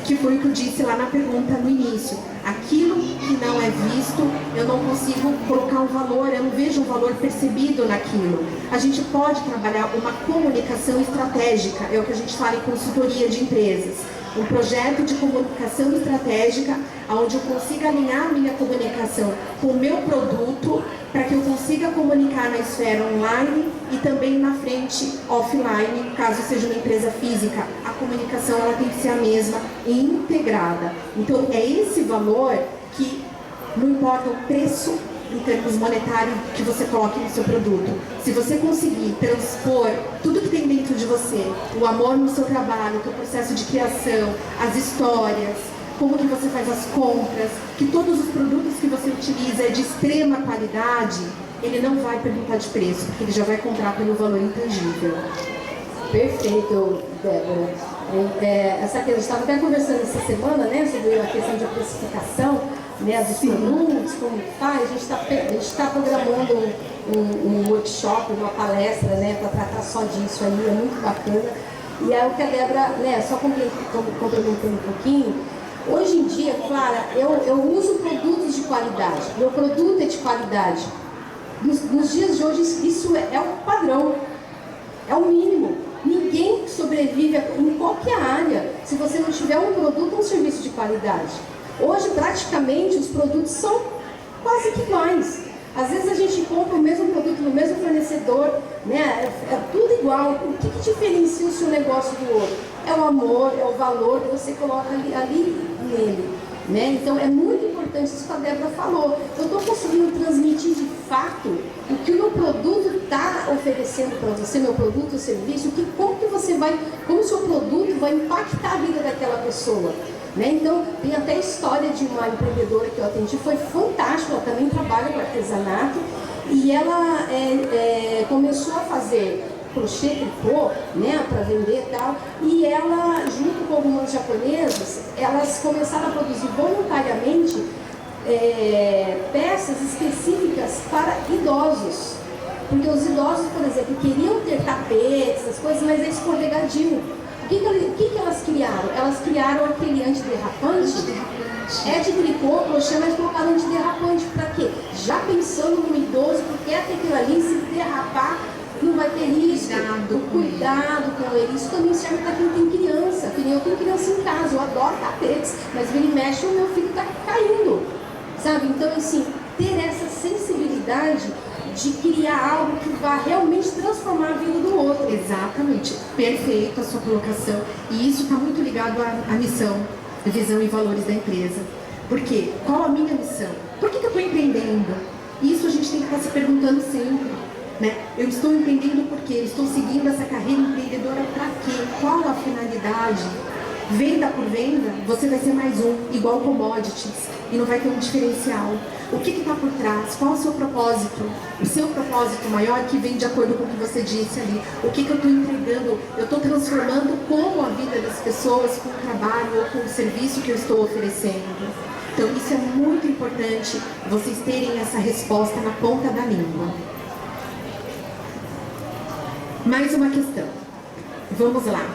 Speaker 4: que foi o que eu disse lá na pergunta no início. Aquilo que não é visto, eu não consigo colocar um valor, eu não vejo um valor percebido naquilo. A gente pode trabalhar uma comunicação estratégica, é o que a gente fala em consultoria de empresas. Um projeto de comunicação estratégica, onde eu consiga alinhar a minha comunicação com o meu produto, para que eu consiga comunicar na esfera online e também na frente offline, caso seja uma empresa física. A comunicação ela tem que ser a mesma e integrada. Então é esse valor que não importa o preço em termos monetários que você coloque no seu produto. Se você conseguir transpor tudo que tem dentro de você, o amor no seu trabalho, o seu processo de criação, as histórias, como que você faz as compras, que todos os produtos que você utiliza é de extrema qualidade, ele não vai perguntar de preço, porque ele já vai comprar pelo valor intangível.
Speaker 5: Perfeito, Débora. Essa questão, a gente estava até conversando essa semana, né, sobre a questão de precificação, né, dos produtos, como faz. A gente está programando um workshop, uma palestra, né, para tratar só disso aí, é muito bacana. E é o que a Débora, né, só complementando um pouquinho, hoje em dia, Clara, eu uso produtos de qualidade, meu produto é de qualidade. Nos dias de hoje, isso é o padrão, é o mínimo. Ninguém sobrevive em qualquer área se você não tiver um produto ou um serviço de qualidade. Hoje, praticamente, os produtos são quase que iguais. Às vezes a gente compra o mesmo produto no mesmo fornecedor, né? É tudo igual. O que diferencia o seu negócio do outro? É o amor, é o valor que você coloca ali nele, né? Então é muito importante isso que a Débora falou. Eu estou conseguindo transmitir de fato o que o meu produto está oferecendo para você, meu produto ou serviço, como o seu produto vai impactar a vida daquela pessoa. Né? Então, tem até a história de uma empreendedora que eu atendi, foi fantástico, ela também trabalha com artesanato, e ela começou a fazer crochê, tricô, né, para vender e tal, e ela, junto com algumas japonesas, elas começaram a produzir voluntariamente peças específicas para idosos, porque os idosos, por exemplo, queriam ter tapetes, essas coisas, mas é escorregadio. O que elas criaram? Elas criaram aquele antiderrapante, de tricô, crochê, mas colocaram antiderrapante. Para quê? Já pensando no idoso, porque quer ter aquilo ali, se derrapar, não vai ter risco. Cuidado com ele. Isso também serve para quem tem criança. Que nem eu tenho criança em casa, eu adoro tapetes, mas vira e mexe, o meu filho está caindo. Sabe? Então, assim, ter essa sensibilidade de criar algo que vai realmente transformar a vida do outro.
Speaker 4: Exatamente, perfeito a sua colocação. E isso está muito ligado à missão, visão e valores da empresa. Por quê? Qual a minha missão? Por que eu estou empreendendo? Isso a gente tem que estar se perguntando sempre, né? Eu estou empreendendo por quê? Eu estou seguindo essa carreira empreendedora para quê? Qual a finalidade? Venda por venda, você vai ser mais um, igual commodities, e não vai ter um diferencial. O que está por trás? Qual é o seu propósito? O seu propósito maior que vem de acordo com o que você disse ali. O que eu estou entregando? Eu estou transformando como a vida das pessoas com o trabalho ou com o serviço que eu estou oferecendo. Então isso é muito importante, vocês terem essa resposta na ponta da língua. Mais uma questão. Vamos lá.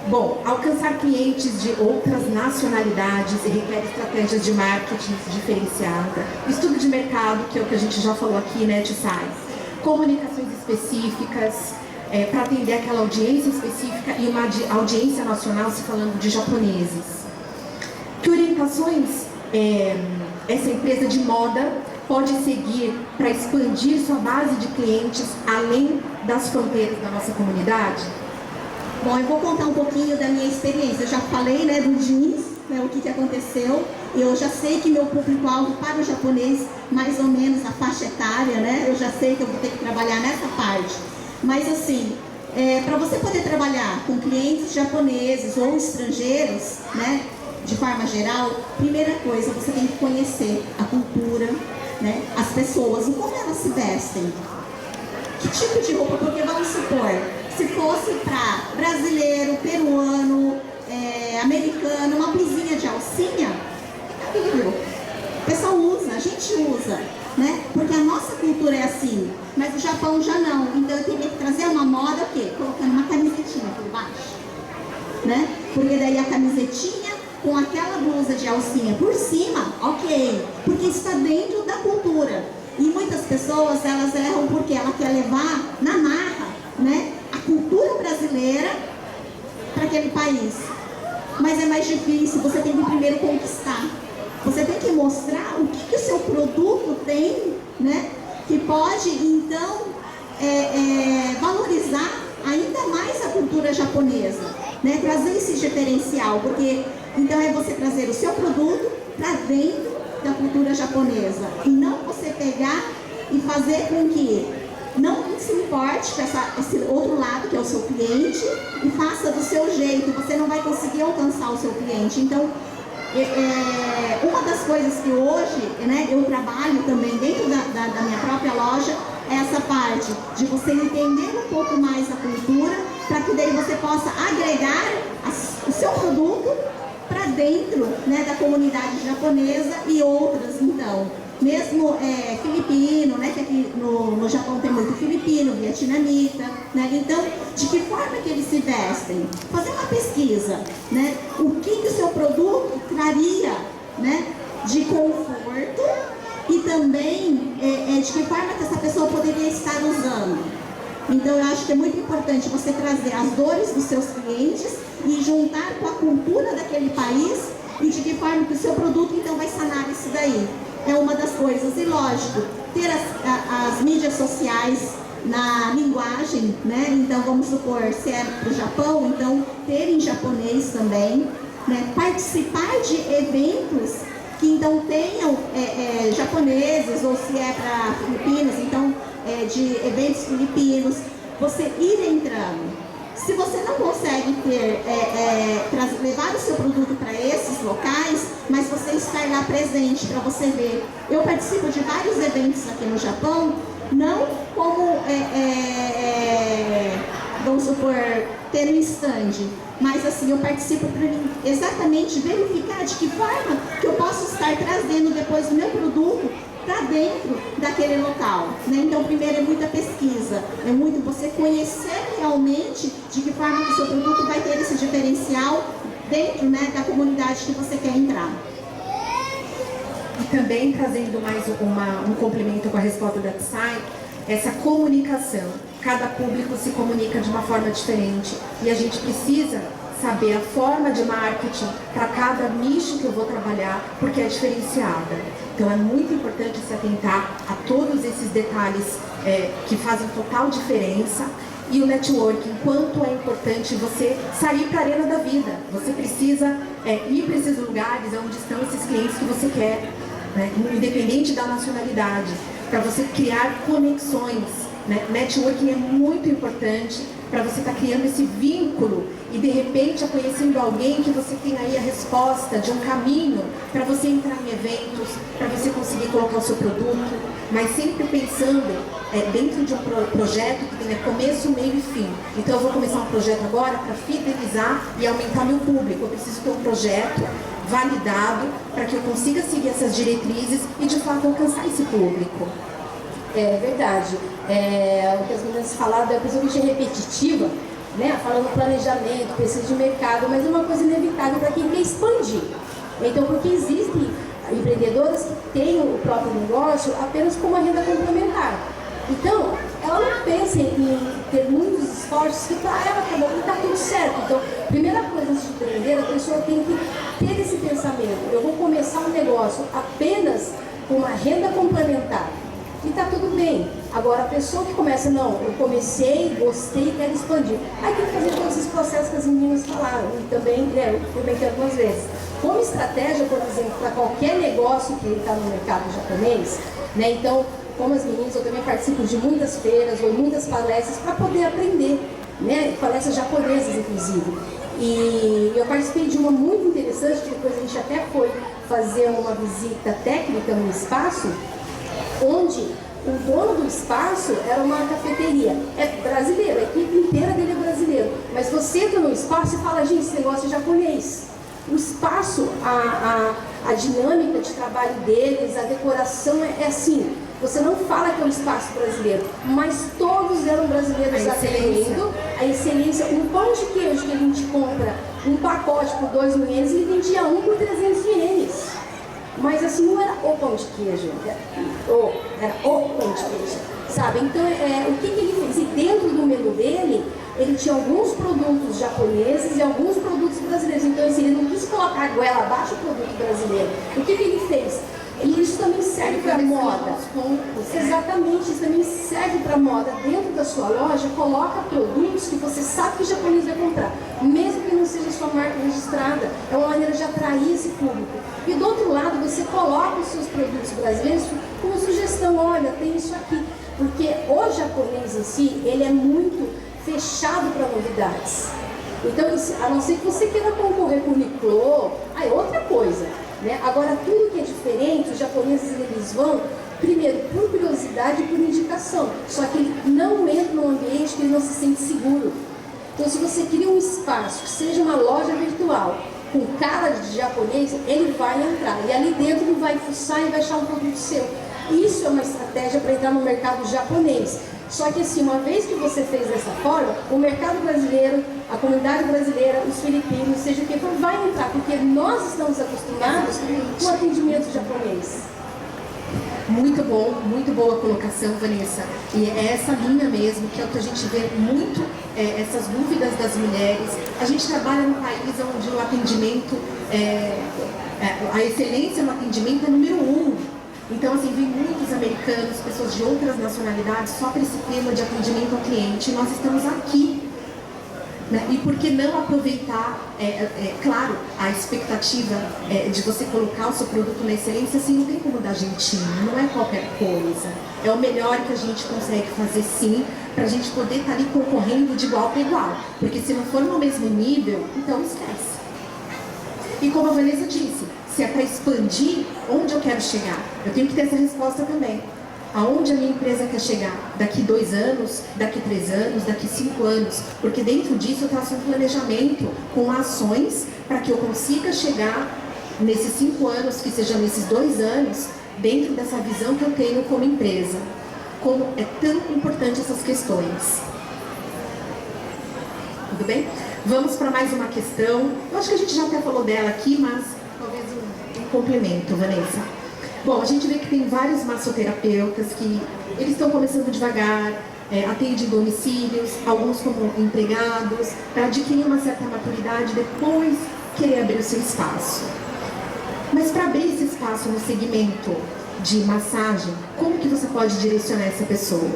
Speaker 4: Bom, alcançar clientes de outras nacionalidades requer estratégias de marketing diferenciada, estudo de mercado, que é o que a gente já falou aqui, né, Tsai, comunicações específicas, para atender aquela audiência específica e uma audiência nacional, se falando de japoneses. Que orientações essa empresa de moda pode seguir para expandir sua base de clientes além das fronteiras da nossa comunidade?
Speaker 3: Bom, eu vou contar um pouquinho da minha experiência. Eu já falei, né, do jeans, né, o que aconteceu. Eu já sei que meu público-alvo para o japonês, mais ou menos a faixa etária, né, eu já sei que eu vou ter que trabalhar nessa parte. Mas assim, para você poder trabalhar com clientes japoneses ou estrangeiros, né, de forma geral, primeira coisa, você tem que conhecer a cultura, né, as pessoas, e como elas se vestem. Que tipo de roupa? Porque vamos supor, se fosse para brasileiro, peruano, americano, uma blusinha de alcinha, é incrível. O pessoal usa, a gente usa, né? Porque a nossa cultura é assim, mas o Japão já não. Então eu teria que trazer uma moda, o quê? Colocando uma camisetinha por baixo, né? Porque daí a camisetinha com aquela blusa de alcinha por cima, ok, porque está dentro da cultura. E muitas pessoas, elas erram porque ela quer levar na marra, né, a cultura brasileira para aquele país. Mas é mais difícil, você tem que primeiro conquistar. Você tem que mostrar o que o seu produto tem, né, que pode, então, valorizar ainda mais a cultura japonesa, né, trazer esse diferencial, porque então é você trazer o seu produto para dentro da cultura japonesa e não você pegar e fazer com que não se importe com esse outro lado que é o seu cliente e faça do seu jeito, você não vai conseguir alcançar o seu cliente. Então, uma das coisas que hoje, né, eu trabalho também dentro da minha própria loja é essa parte de você entender um pouco mais a cultura para que daí você possa agregar o seu produto para dentro, né, da comunidade japonesa e outras, então, mesmo filipino, né, que aqui no Japão tem muito filipino, vietnamita, né, então, de que forma que eles se vestem? Fazer uma pesquisa, né, o que o seu produto traria, né, de conforto e também de que forma que essa pessoa poderia estar usando. Então, eu acho que é muito importante você trazer as dores dos seus clientes e juntar com a cultura daquele país e de que forma que o seu produto, então, vai sanar isso daí. É uma das coisas. E, lógico, ter as mídias sociais na linguagem, né? Então, vamos supor, se é para o Japão, então, ter em japonês também, né? Participar de eventos que, então, tenham japoneses, ou se é para filipinos, então, de eventos filipinos, você ir entrando. Se você não consegue levar o seu produto para esses locais, mas você estar lá presente para você ver. Eu participo de vários eventos aqui no Japão, não como, vamos supor, ter um stand, mas assim, eu participo para exatamente verificar de que forma que eu posso estar trazendo depois o meu produto para dentro daquele local, né? Então, primeiro é muita pesquisa, é muito você conhecer realmente de que forma que o seu produto vai ter esse diferencial dentro, né, da comunidade que você quer entrar.
Speaker 4: E também trazendo mais um complemento com a resposta da Tsai, essa comunicação. Cada público se comunica de uma forma diferente e a gente precisa saber a forma de marketing para cada nicho que eu vou trabalhar, porque é diferenciada. Então é muito importante se atentar a todos esses detalhes que fazem total diferença. E o networking, quanto é importante você sair para a arena da vida. Você precisa ir para esses lugares onde estão esses clientes que você quer, né? Independente da nacionalidade, para você criar conexões, né? Networking é muito importante para você estar criando esse vínculo e de repente conhecendo alguém que você tem aí a resposta de um caminho para você entrar em eventos, para você conseguir colocar o seu produto, mas sempre pensando dentro de um projeto que tenha começo, meio e fim. Então eu vou começar um projeto agora para fidelizar e aumentar meu público. Eu preciso ter um projeto validado, para que eu consiga seguir essas diretrizes e de fato alcançar esse público.
Speaker 5: É verdade. O que as meninas falaram é principalmente repetitiva, né? Falando planejamento, pesquisa de mercado, mas é uma coisa inevitável para quem quer expandir. Então, porque existem empreendedoras que têm o próprio negócio apenas como uma renda complementar. Então, ela não pensa em ter muitos esforços que para ela acabou e está tudo certo. Então, primeira coisa antes de empreender, a pessoa tem que ter esse pensamento. Eu vou começar um negócio apenas com uma renda complementar. E está tudo bem. Agora, a pessoa que começa, não, eu comecei, gostei, quero expandir. Aí tem que fazer todos esses processos que as meninas falaram. E também, eu comentei algumas vezes. Como estratégia, por exemplo, para qualquer negócio que está no mercado japonês, né? Então, como as meninas, eu também participo de muitas feiras ou muitas palestras para poder aprender, né? Palestras japonesas, inclusive. E eu participei de uma muito interessante, que depois a gente até foi fazer uma visita técnica no espaço, onde o dono do espaço era uma cafeteria. É brasileiro, a equipe inteira dele é brasileiro. Mas você entra no espaço e fala, gente, esse negócio é japonês. O espaço, a dinâmica de trabalho deles, a decoração é assim. Você não fala que é um espaço brasileiro, mas todos eram brasileiros atendendo. A excelência, um pão de queijo que a gente compra, um pacote por 2.000 ienes, ele vendia um por 300 ienes. Mas assim, não era o pão de queijo, era o pão de queijo, sabe? Então, o que ele fez? E dentro do menu dele, ele tinha alguns produtos japoneses e alguns produtos brasileiros. Então, assim, ele não quis colocar a goela abaixo do produto brasileiro. O que ele fez? E isso também serve para moda. Exatamente, isso também serve para moda. Dentro da sua loja, coloca produtos que você sabe que o japonês vai comprar, mesmo que não seja sua marca registrada. É uma maneira de atrair esse público. E do outro lado, você coloca os seus produtos brasileiros como sugestão. Olha, tem isso aqui. Porque o japonês em si, ele é muito fechado para novidades. Então, a não ser que você queira concorrer com o Uniqlo, aí é outra coisa. Né? Agora, tudo que é diferente, os japoneses eles vão, primeiro, por curiosidade e por indicação. Só que ele não entra num ambiente que ele não se sente seguro. Então, se você cria um espaço que seja uma loja virtual, com cara de japonês, ele vai entrar. E ali dentro ele vai fuçar e vai achar um produto seu. Isso é uma estratégia para entrar no mercado japonês. Só que assim, uma vez que você fez dessa forma, o mercado brasileiro, a comunidade brasileira, os filipinos, seja o que for, vai entrar, porque nós estamos acostumados com o atendimento japonês.
Speaker 4: Muito bom, muito boa colocação, Vanessa. E é essa linha mesmo, que é o que a gente vê muito, essas dúvidas das mulheres. A gente trabalha num país onde o atendimento, a excelência no atendimento é número 1. Então, assim, vem muitos americanos, pessoas de outras nacionalidades, só para esse tema de atendimento ao cliente. E nós estamos aqui, né? E por que não aproveitar, claro, a expectativa de você colocar o seu produto na excelência, assim, não tem como dar jeitinho, não é qualquer coisa. É o melhor que a gente consegue fazer, sim, para a gente poder estar ali concorrendo de igual para igual. Porque se não for no mesmo nível, então esquece. E como a Vanessa disse, se é para expandir, onde eu quero chegar? Eu tenho que ter essa resposta também. Aonde a minha empresa quer chegar? Daqui 2 anos, daqui 3 anos, daqui 5 anos? Porque dentro disso eu traço um planejamento com ações para que eu consiga chegar nesses 5 anos, que seja nesses 2 anos, dentro dessa visão que eu tenho como empresa. Como é tão importante essas questões. Tudo bem? Vamos para mais uma questão. Eu acho que a gente já até falou dela aqui, mas talvez um complemento, Vanessa. Bom, a gente vê que tem vários massoterapeutas que eles estão começando devagar, atendem domicílios, alguns como empregados, para adquirir uma certa maturidade e depois querer abrir o seu espaço. Mas para abrir esse espaço no segmento de massagem, como que você pode direcionar essa pessoa?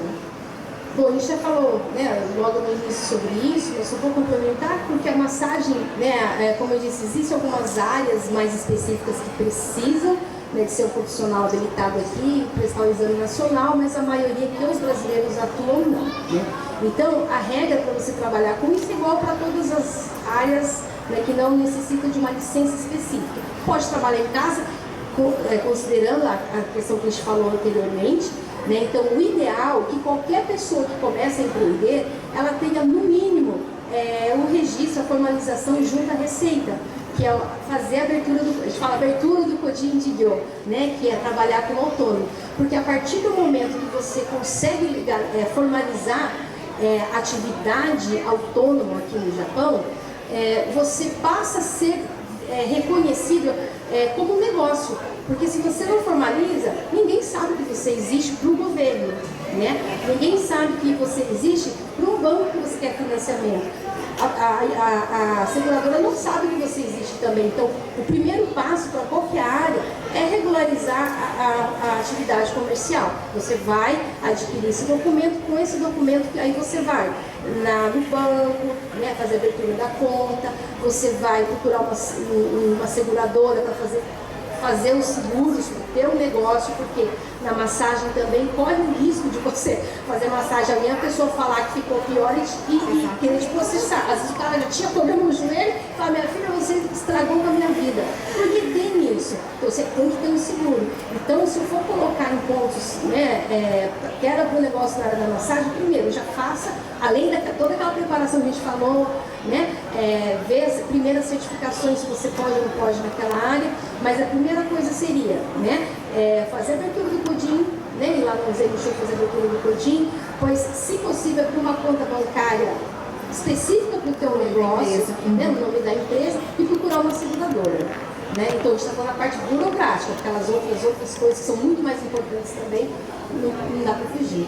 Speaker 5: Bom, a gente já falou, né, logo no início sobre isso, eu só vou complementar porque a massagem, né, como eu disse, existem algumas áreas mais específicas que precisam, né, de ser um profissional habilitado aqui, prestar um exame nacional, mas a maioria que os brasileiros atuam não. Né? Então, a regra para você trabalhar com isso é igual para todas as áreas, né, que não necessitam de uma licença específica. Pode trabalhar em casa, considerando a questão que a gente falou anteriormente. Né? Então, o ideal é que qualquer pessoa que começa a empreender, ela tenha no mínimo o registro, a formalização junto à Receita, que é fazer a abertura do, a gente fala abertura do Coding Indigo, né, que é trabalhar com o autônomo, porque a partir do momento que você consegue ligar, formalizar atividade autônoma aqui no Japão, você passa a ser reconhecido como um negócio, porque se você não formaliza, ninguém sabe que você existe para o governo, né? Ninguém sabe que você existe para um banco que você quer financiamento. A seguradora não sabe que você existe também. Então, o primeiro passo para qualquer área é regularizar a atividade comercial. Você vai adquirir esse documento, com esse documento aí você vai no banco, né, fazer a abertura da conta, você vai procurar uma seguradora para fazer os seguros para o teu negócio, porque na massagem também corre o risco de você fazer massagem alguém, a pessoa falar que ficou pior e querer te processar. Às vezes o cara já tinha problema no joelho e fala, minha filha, você estragou com a minha vida. Porque tem isso. Então você tem que ter um seguro. Então, se eu for colocar em pontos, né, que era para o negócio na área da massagem, primeiro, já faça, além de toda aquela preparação que a gente falou, né, ver as primeiras certificações, se você pode ou não pode naquela área, mas a primeira coisa seria, né, fazer a abertura do Coding, né, ir lá no Zenchu fazer a abertura do Coding, pois, se possível, para uma conta bancária específica para o teu negócio, né, o nome da empresa, e procurar uma seguradora. Né? Então, a gente está falando a parte burocrática, aquelas outras coisas que são muito mais importantes também, não dá para fugir.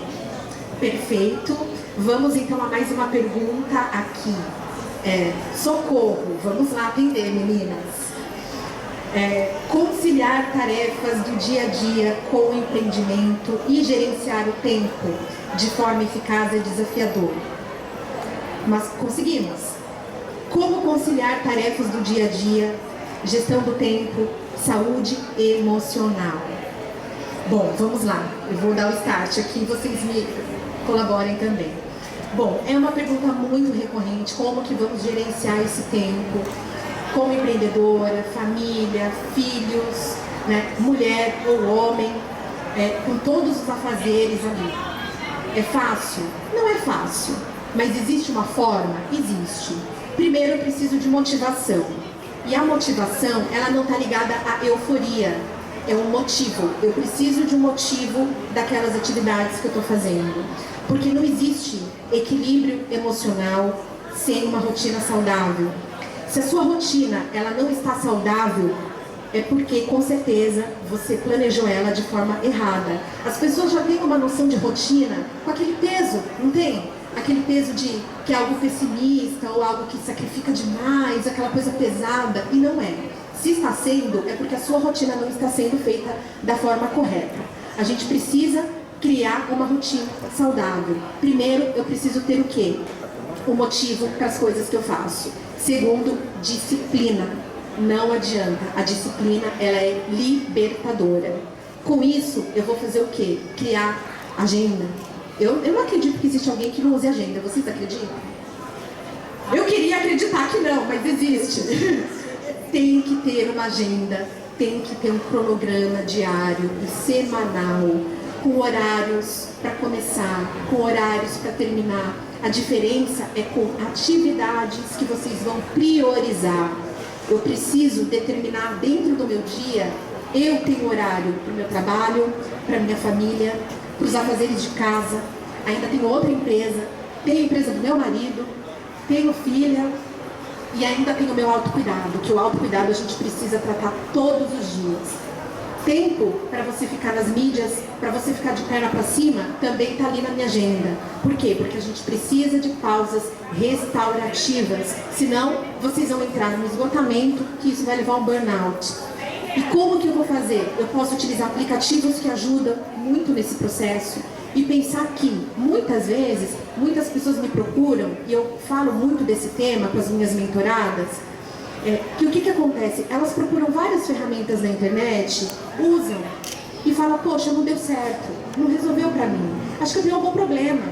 Speaker 4: Perfeito. Vamos então a mais uma pergunta aqui. Socorro, vamos lá atender, meninas. Conciliar tarefas do dia a dia com o empreendimento e gerenciar o tempo de forma eficaz é desafiador. Mas conseguimos. Como conciliar tarefas do dia a dia, gestão do tempo, saúde emocional? Bom, vamos lá. Eu vou dar o start aqui e vocês me colaborem também. Bom, é uma pergunta muito recorrente, como que vamos gerenciar esse tempo como empreendedora, família, filhos, né, mulher ou homem, com todos os afazeres ali. É fácil? Não é fácil, mas existe uma forma? Existe. Primeiro, eu preciso de motivação. E a motivação, ela não está ligada à euforia, é um motivo. Eu preciso de um motivo daquelas atividades que eu estou fazendo. Porque não existe equilíbrio emocional sem uma rotina saudável. Se a sua rotina ela não está saudável, é porque, com certeza, você planejou ela de forma errada. As pessoas já têm uma noção de rotina com aquele peso, não tem? Aquele peso de que é algo pessimista ou algo que sacrifica demais, aquela coisa pesada, e não é. Se está sendo, é porque a sua rotina não está sendo feita da forma correta. A gente precisa criar uma rotina saudável. Primeiro, eu preciso ter o quê? O motivo para as coisas que eu faço. Segundo, disciplina. Não adianta. A disciplina, ela é libertadora. Com isso, eu vou fazer o quê? Criar agenda. Eu não acredito que existe alguém que não use agenda. Vocês acreditam? Eu queria acreditar que não, mas existe. Tem que ter uma agenda, tem que ter um cronograma diário e semanal, com horários para começar, com horários para terminar. A diferença é com atividades que vocês vão priorizar. Eu preciso determinar dentro do meu dia, eu tenho horário para o meu trabalho, para a minha família, para os afazeres de casa, ainda tenho outra empresa, tenho a empresa do meu marido, tenho filha e ainda tenho o meu autocuidado, que o autocuidado a gente precisa tratar todos os dias. Tempo para você ficar nas mídias, para você ficar de perna para cima, também está ali na minha agenda. Por quê? Porque a gente precisa de pausas restaurativas, senão vocês vão entrar no esgotamento, que isso vai levar ao burnout. E como que eu vou fazer? Eu posso utilizar aplicativos que ajudam muito nesse processo e pensar que, muitas vezes, muitas pessoas me procuram, e eu falo muito desse tema com as minhas mentoradas, que o que acontece? Elas procuram várias ferramentas na internet, usam e falam, poxa, não deu certo, não resolveu pra mim, acho que eu tenho algum problema.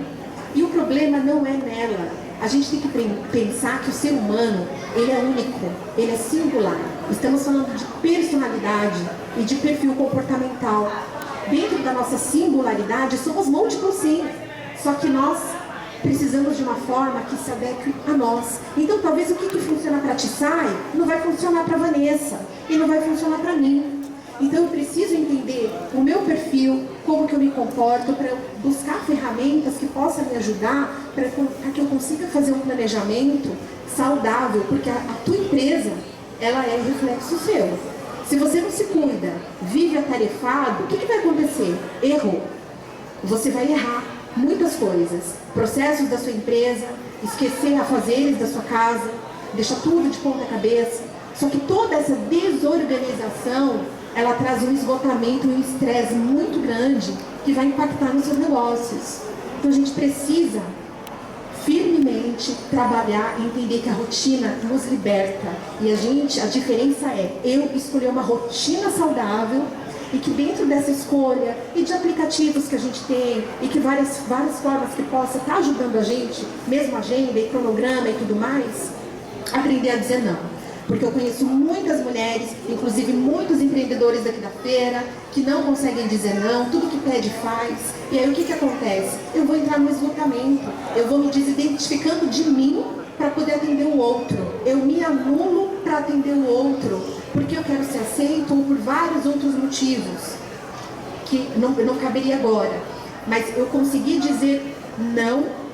Speaker 4: E o problema não é nela. A gente tem que pensar que o ser humano, ele é único, ele é singular. Estamos falando de personalidade e de perfil comportamental. Dentro da nossa singularidade, somos múltiplos sim, só que nós precisamos de uma forma que se adeque a nós. Então, talvez o que funciona para Tissai não vai funcionar para Vanessa e não vai funcionar para mim. Então, eu preciso entender o meu perfil, como que eu me comporto, para eu buscar ferramentas que possam me ajudar para que eu consiga fazer um planejamento saudável, porque a tua empresa, ela é reflexo seu. Se você não se cuida, vive atarefado, o que vai acontecer? Erro. Você vai errar muitas coisas. Processos da sua empresa, esquecer afazeres da sua casa, deixar tudo de ponta cabeça. Só que toda essa desorganização, ela traz um esgotamento e um estresse muito grande que vai impactar nos seus negócios. Então a gente precisa firmemente trabalhar e entender que a rotina nos liberta. E a diferença é eu escolher uma rotina saudável e que dentro dessa escolha e de aplicativos que a gente tem e que várias formas que possa estar ajudando a gente, mesmo agenda e cronograma e tudo mais, aprender a dizer não. Porque eu conheço muitas mulheres, inclusive muitos empreendedores daqui da feira, que não conseguem dizer não, tudo que pede faz. E aí o que acontece? Eu vou entrar no esgotamento, eu vou me desidentificando de mim para poder atender o outro. Eu me anulo para atender o outro, porque eu quero ser aceito ou por vários outros motivos, que não caberia agora. Mas eu consegui dizer não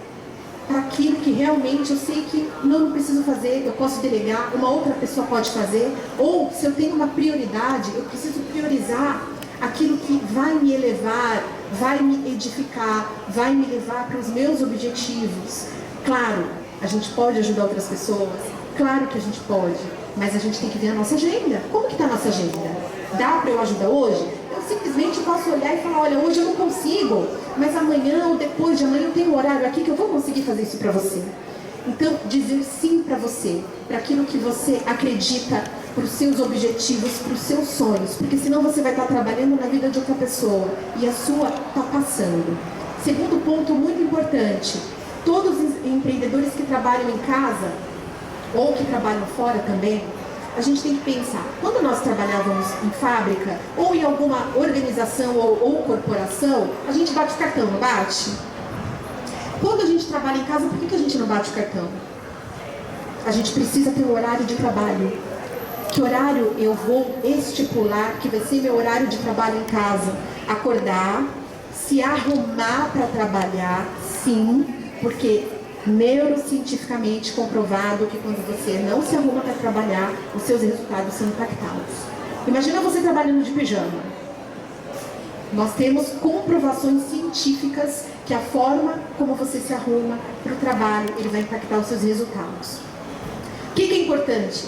Speaker 4: para aquilo que realmente eu sei que não preciso fazer, eu posso delegar, uma outra pessoa pode fazer, ou se eu tenho uma prioridade, eu preciso priorizar aquilo que vai me elevar, vai me edificar, vai me levar para os meus objetivos. Claro, a gente pode ajudar outras pessoas, claro que a gente pode, mas a gente tem que ver a nossa agenda. Como que está a nossa agenda? Dá para eu ajudar hoje? Eu simplesmente posso olhar e falar, olha, hoje eu não consigo, mas amanhã ou depois de amanhã eu tenho um horário aqui que eu vou conseguir fazer isso para você. Então, dizer sim para você, para aquilo que você acredita, para os seus objetivos, para os seus sonhos, porque senão você vai estar trabalhando na vida de outra pessoa e a sua está passando. Segundo ponto muito importante, todos os empreendedores que trabalham em casa ou que trabalham fora também, a gente tem que pensar, quando nós trabalhávamos em fábrica ou em alguma organização ou corporação, a gente bate o cartão, não bate? Quando a gente trabalha em casa, por que a gente não bate o cartão? A gente precisa ter um horário de trabalho. Que horário eu vou estipular que vai ser meu horário de trabalho em casa? Acordar, se arrumar para trabalhar, sim, porque neurocientificamente comprovado que quando você não se arruma para trabalhar, os seus resultados são impactados. Imagina você trabalhando de pijama. Nós temos comprovações científicas que a forma como você se arruma para o trabalho, ele vai impactar os seus resultados. O que é importante?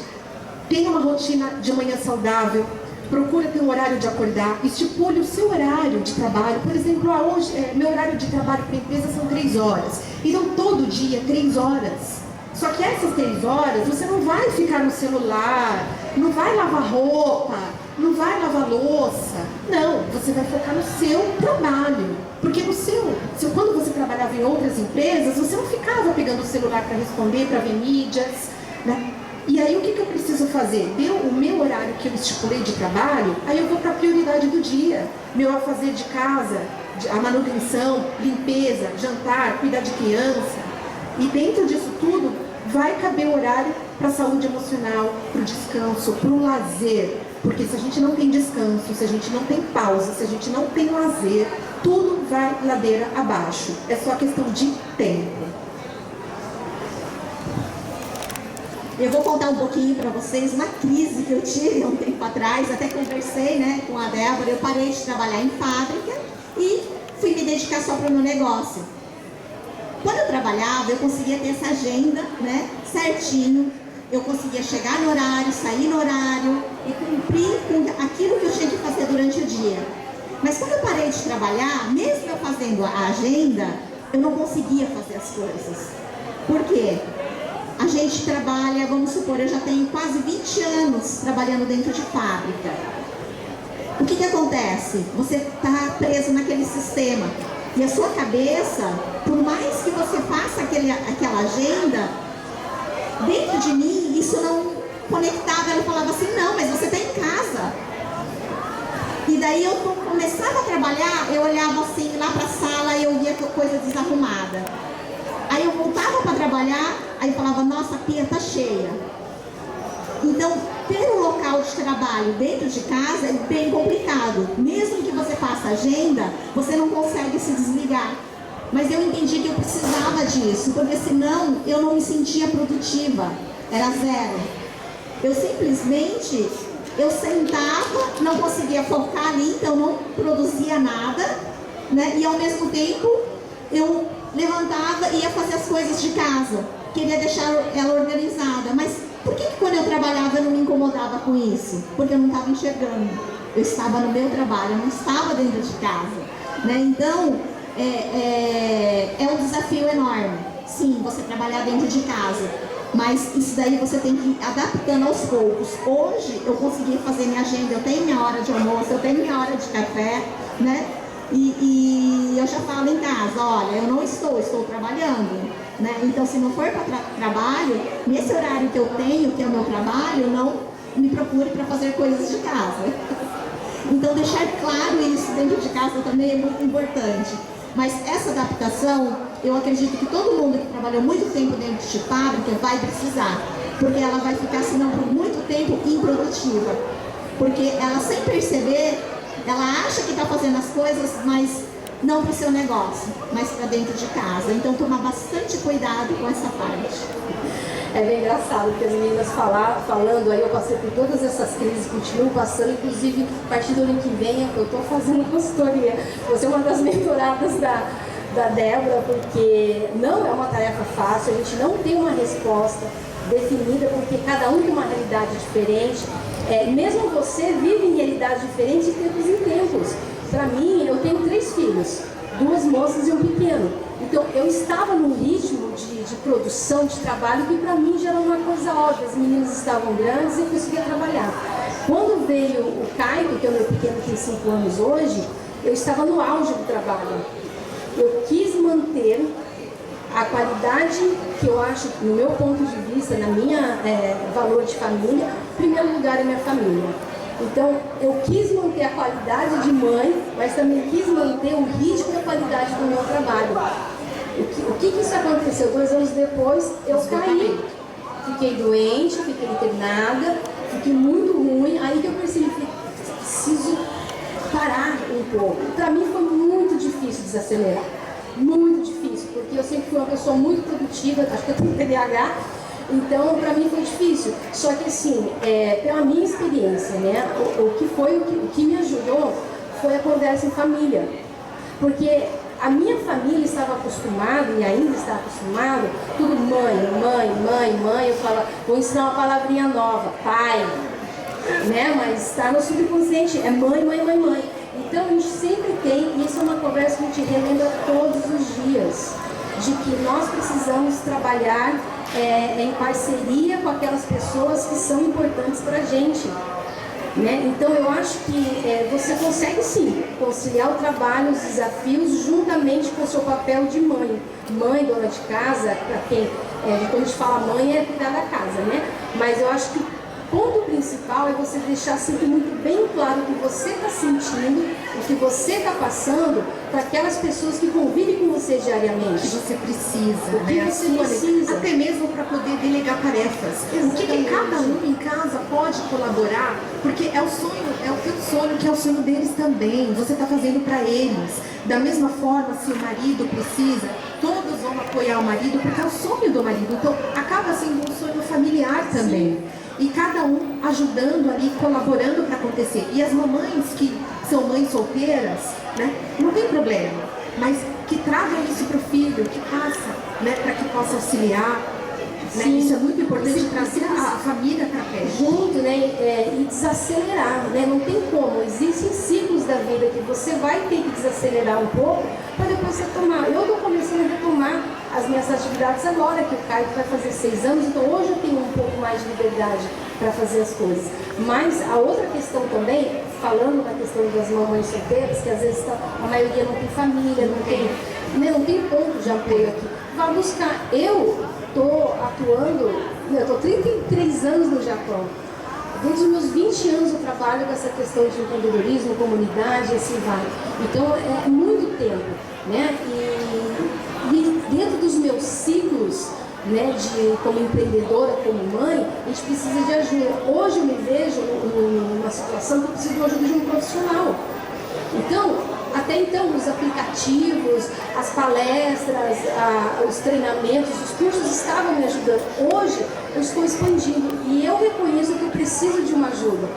Speaker 4: Tenha uma rotina de manhã saudável, procure ter um horário de acordar, estipule o seu horário de trabalho. Por exemplo, hoje meu horário de trabalho para a empresa são 3 horas. Então, todo dia, 3 horas. Só que essas 3 horas, você não vai ficar no celular, não vai lavar roupa, não vai lavar louça. Não, você vai focar no seu trabalho. Porque quando você trabalhava em outras empresas, você não ficava pegando o celular para responder, para ver mídias, né? E aí o que eu preciso fazer? Deu o meu horário que eu estipulei de trabalho, aí eu vou para a prioridade do dia. Meu afazer de casa, a manutenção, limpeza, jantar, cuidar de criança. E dentro disso tudo, vai caber horário para a saúde emocional, para o descanso, para o lazer. Porque se a gente não tem descanso, se a gente não tem pausa, se a gente não tem lazer, tudo vai ladeira abaixo. É só questão de tempo.
Speaker 3: Eu vou contar um pouquinho para vocês uma crise que eu tive um tempo atrás, até conversei, né, com a Débora. Eu parei de trabalhar em fábrica e fui me dedicar só para o meu negócio. Quando eu trabalhava, eu conseguia ter essa agenda, né, certinho. Eu conseguia chegar no horário, sair no horário e cumprir com aquilo que eu tinha que fazer durante o dia. Mas quando eu parei de trabalhar, mesmo eu fazendo a agenda, eu não conseguia fazer as coisas. Por quê? A gente trabalha, vamos supor, eu já tenho quase 20 anos trabalhando dentro de fábrica. O que acontece? Você está preso naquele sistema. E a sua cabeça, por mais que você faça aquela agenda, dentro de mim, isso não conectava. Ela falava assim, não, mas você está em casa. E daí eu começava a trabalhar, eu olhava assim lá para a sala e eu via coisa desarrumada. voltava para trabalhar, aí falava, nossa, a pia está cheia. Então, ter um local de trabalho dentro de casa é bem complicado. Mesmo que você faça agenda, você não consegue se desligar. Mas eu entendi que eu precisava disso, porque senão eu não me sentia produtiva. Era zero. Eu simplesmente, eu sentava, não conseguia focar ali, então não produzia nada, né? E ao mesmo tempo, eu levantava e ia fazer as coisas de casa. Queria deixar ela organizada, mas por que quando eu trabalhava eu não me incomodava com isso? Porque eu não estava enxergando. Eu estava no meu trabalho, eu não estava dentro de casa, né? Então, é um desafio enorme. Sim, você trabalhar dentro de casa, mas isso daí você tem que ir adaptando aos poucos. Hoje eu consegui fazer minha agenda, eu tenho minha hora de almoço, eu tenho minha hora de café, né? E eu já falo em casa, olha, eu não estou trabalhando, né? Então, se não for para trabalho, nesse horário que eu tenho, que é o meu trabalho, não me procure para fazer coisas de casa. Então, deixar claro isso dentro de casa também é muito importante. Mas essa adaptação, eu acredito que todo mundo que trabalhou muito tempo dentro de fábrica vai precisar, porque ela vai ficar, senão, por muito tempo improdutiva. Porque ela, sem perceber, ela acha que está fazendo as coisas, mas não para o seu negócio, mas para dentro de casa. Então, tomar bastante cuidado com essa parte.
Speaker 5: É bem engraçado, porque as meninas falando aí, eu passei por todas essas crises, continuo passando, inclusive, a partir do ano que vem, eu estou fazendo consultoria. Você é uma das mentoradas da Débora, porque não é uma tarefa fácil, a gente não tem uma resposta definida, porque cada um tem uma realidade diferente. Mesmo você vive em realidades diferentes de tempos em tempos. Para mim, eu tenho 3 filhos, 2 moças e um pequeno. Então, eu estava num ritmo de produção, de trabalho, que para mim já era uma coisa óbvia. As meninas estavam grandes e eu conseguia trabalhar. Quando veio o Caio, que é o meu pequeno, que tem 5 anos hoje, eu estava no auge do trabalho. Eu quis manter a qualidade que eu acho, no meu ponto de vista, na minha valor de família, em primeiro lugar é minha família. Então, eu quis manter a qualidade de mãe, mas também quis manter o ritmo e a qualidade do meu trabalho. O que isso aconteceu? 2 anos depois, eu caí. Fiquei doente, fiquei internada, fiquei muito ruim. Aí que eu percebi que preciso parar um pouco. Para mim foi muito difícil desacelerar. Muito difícil, porque eu sempre fui uma pessoa muito produtiva, acho que eu tenho TDAH. Então, para mim foi difícil. Só que, assim, pela minha experiência, né, o que me ajudou foi a conversa em família. Porque a minha família estava acostumada, e ainda está acostumada, tudo mãe. Eu falo, vou ensinar uma palavrinha nova, pai. Né? Mas está no subconsciente, é mãe. Então, a gente sempre tem, e isso é uma conversa que a gente relembra todos os dias, de que nós precisamos trabalhar em parceria com aquelas pessoas que são importantes para a gente. Né? Então, eu acho que você consegue sim conciliar o trabalho, os desafios, juntamente com o seu papel de mãe. Mãe, dona de casa, para quem, quando a gente fala mãe, é cuidar da casa, né? Mas eu acho que o ponto principal é você deixar sempre muito bem claro o que você está sentindo, o que você está passando para aquelas pessoas que convivem com você diariamente.
Speaker 4: O que você precisa,
Speaker 5: o que você precisa.
Speaker 4: Até mesmo para poder delegar tarefas.
Speaker 5: Exatamente.
Speaker 4: O que cada um em casa pode colaborar, porque é o sonho, é o teu sonho, que é o sonho deles também. Você está fazendo para eles. Da mesma forma, se o marido precisa, todos vão apoiar o marido, porque é o sonho do marido. Então, acaba sendo um sonho familiar também. Sim. E cada um ajudando ali, colaborando para acontecer. E as mamães que são mães solteiras, né, não tem problema, mas que tragam isso para o filho, que passa, né, para que possa auxiliar. Né? Isso é muito importante, trazer a família para perto.
Speaker 5: Junto, né, e desacelerar, né? Não tem como. Existem ciclos da vida que você vai ter que desacelerar um pouco para depois retomar. Eu estou começando a retomar as minhas atividades agora, que o Caio vai fazer 6 anos, então hoje eu tenho um pouco mais de liberdade para fazer as coisas. Mas a outra questão também, falando na questão das mamães solteiras, que às vezes a maioria não tem família, não tem ponto de apoio aqui. Vai buscar. Eu estou atuando, eu estou 33 anos no Japão. Desde os meus 20 anos eu trabalho com essa questão de empreendedorismo, comunidade, assim vai. Então é muito tempo, né? E dentro dos meus ciclos, né, como empreendedora, como mãe, a gente precisa de ajuda. Hoje eu me vejo numa situação que eu preciso de ajuda de um profissional. Então, até então, os aplicativos, as palestras, os treinamentos, os cursos estavam me ajudando. Hoje, eu estou expandindo e eu reconheço que eu preciso de uma ajuda.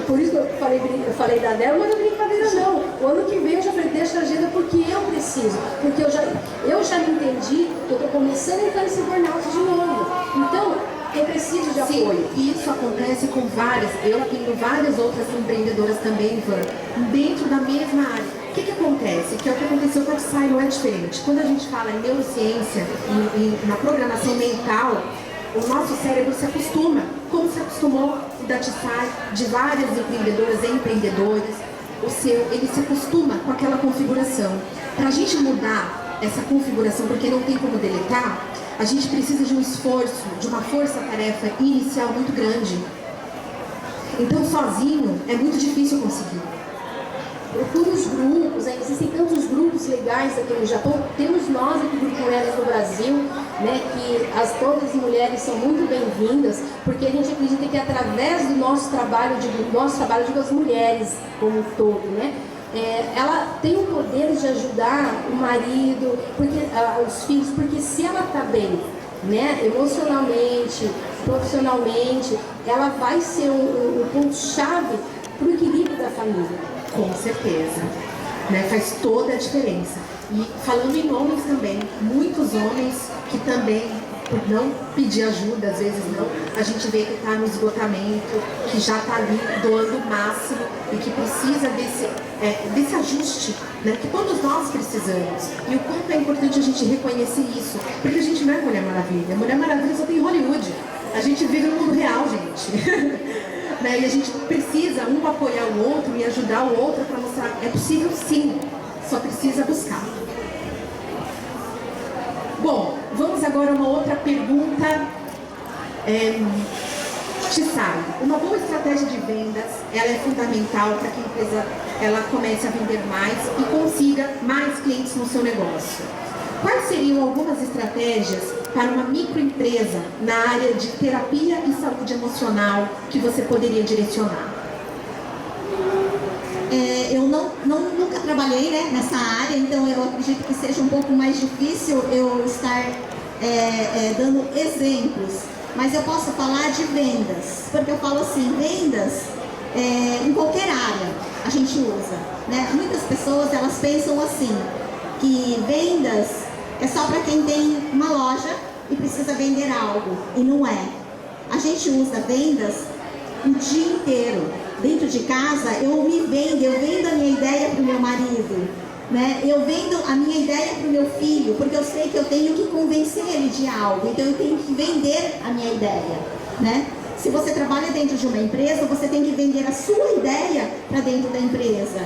Speaker 5: Por isso que eu falei da Débora, mas não é brincadeira não. O ano que vem eu já falei, deixa a agenda porque eu preciso. Porque eu já me entendi que eu estou começando a entrar nesse burnout de novo. Então, eu preciso de apoio.
Speaker 4: Sim, isso acontece com várias. Eu tenho várias outras empreendedoras também, Ivan, dentro da mesma área. O que acontece? Que é o que aconteceu com a Psy, não é diferente. Quando a gente fala em neurociência, na programação mental, o nosso cérebro se acostuma, como se acostumou da Psy, de várias empreendedoras e empreendedores. O seu, ele se acostuma com aquela configuração. Para a gente mudar essa configuração, porque não tem como deletar, a gente precisa de um esforço, de uma força-tarefa inicial muito grande. Então, sozinho, é muito difícil conseguir.
Speaker 5: Procura os grupos, existem tantos grupos legais aqui no Japão. Temos nós aqui do Mulheres do Brasil, né, que todas as mulheres são muito bem-vindas, porque a gente acredita que através do nosso trabalho, digo as mulheres como um todo, né, ela tem o poder de ajudar o marido, os filhos, porque se ela está bem, né, emocionalmente, profissionalmente, ela vai ser um ponto-chave para o equilíbrio da família.
Speaker 4: Com certeza, né? Faz toda a diferença. E falando em homens também, muitos homens que também, por não pedir ajuda, às vezes não, a gente vê que está no esgotamento, que já está ali doando o máximo e que precisa desse ajuste, né? Que todos nós precisamos. E o quanto é importante a gente reconhecer isso, porque a gente não é Mulher Maravilha. Mulher Maravilha só tem Hollywood. A gente vive no mundo real, gente. Né? E a gente precisa um apoiar o outro e ajudar o outro para mostrar é possível sim, só precisa buscar. Bom, vamos agora a uma outra pergunta. Chisai, uma boa estratégia de vendas, ela é fundamental para que a empresa ela comece a vender mais e consiga mais clientes no seu negócio. Quais seriam algumas estratégias para uma microempresa na área de terapia e saúde emocional que você poderia direcionar?
Speaker 3: Eu nunca trabalhei, né, nessa área, então eu acredito que seja um pouco mais difícil eu estar dando exemplos. Mas eu posso falar de vendas, porque eu falo assim, vendas em qualquer área a gente usa, né? Muitas pessoas elas pensam assim, que vendas é só para quem tem uma loja e precisa vender algo, e não é. A gente usa vendas o dia inteiro. Dentro de casa eu vendo a minha ideia para o meu marido, né? Eu vendo a minha ideia para o meu filho, porque eu sei que eu tenho que convencer ele de algo, então eu tenho que vender a minha ideia, né? Se você trabalha dentro de uma empresa, você tem que vender a sua ideia para dentro da empresa.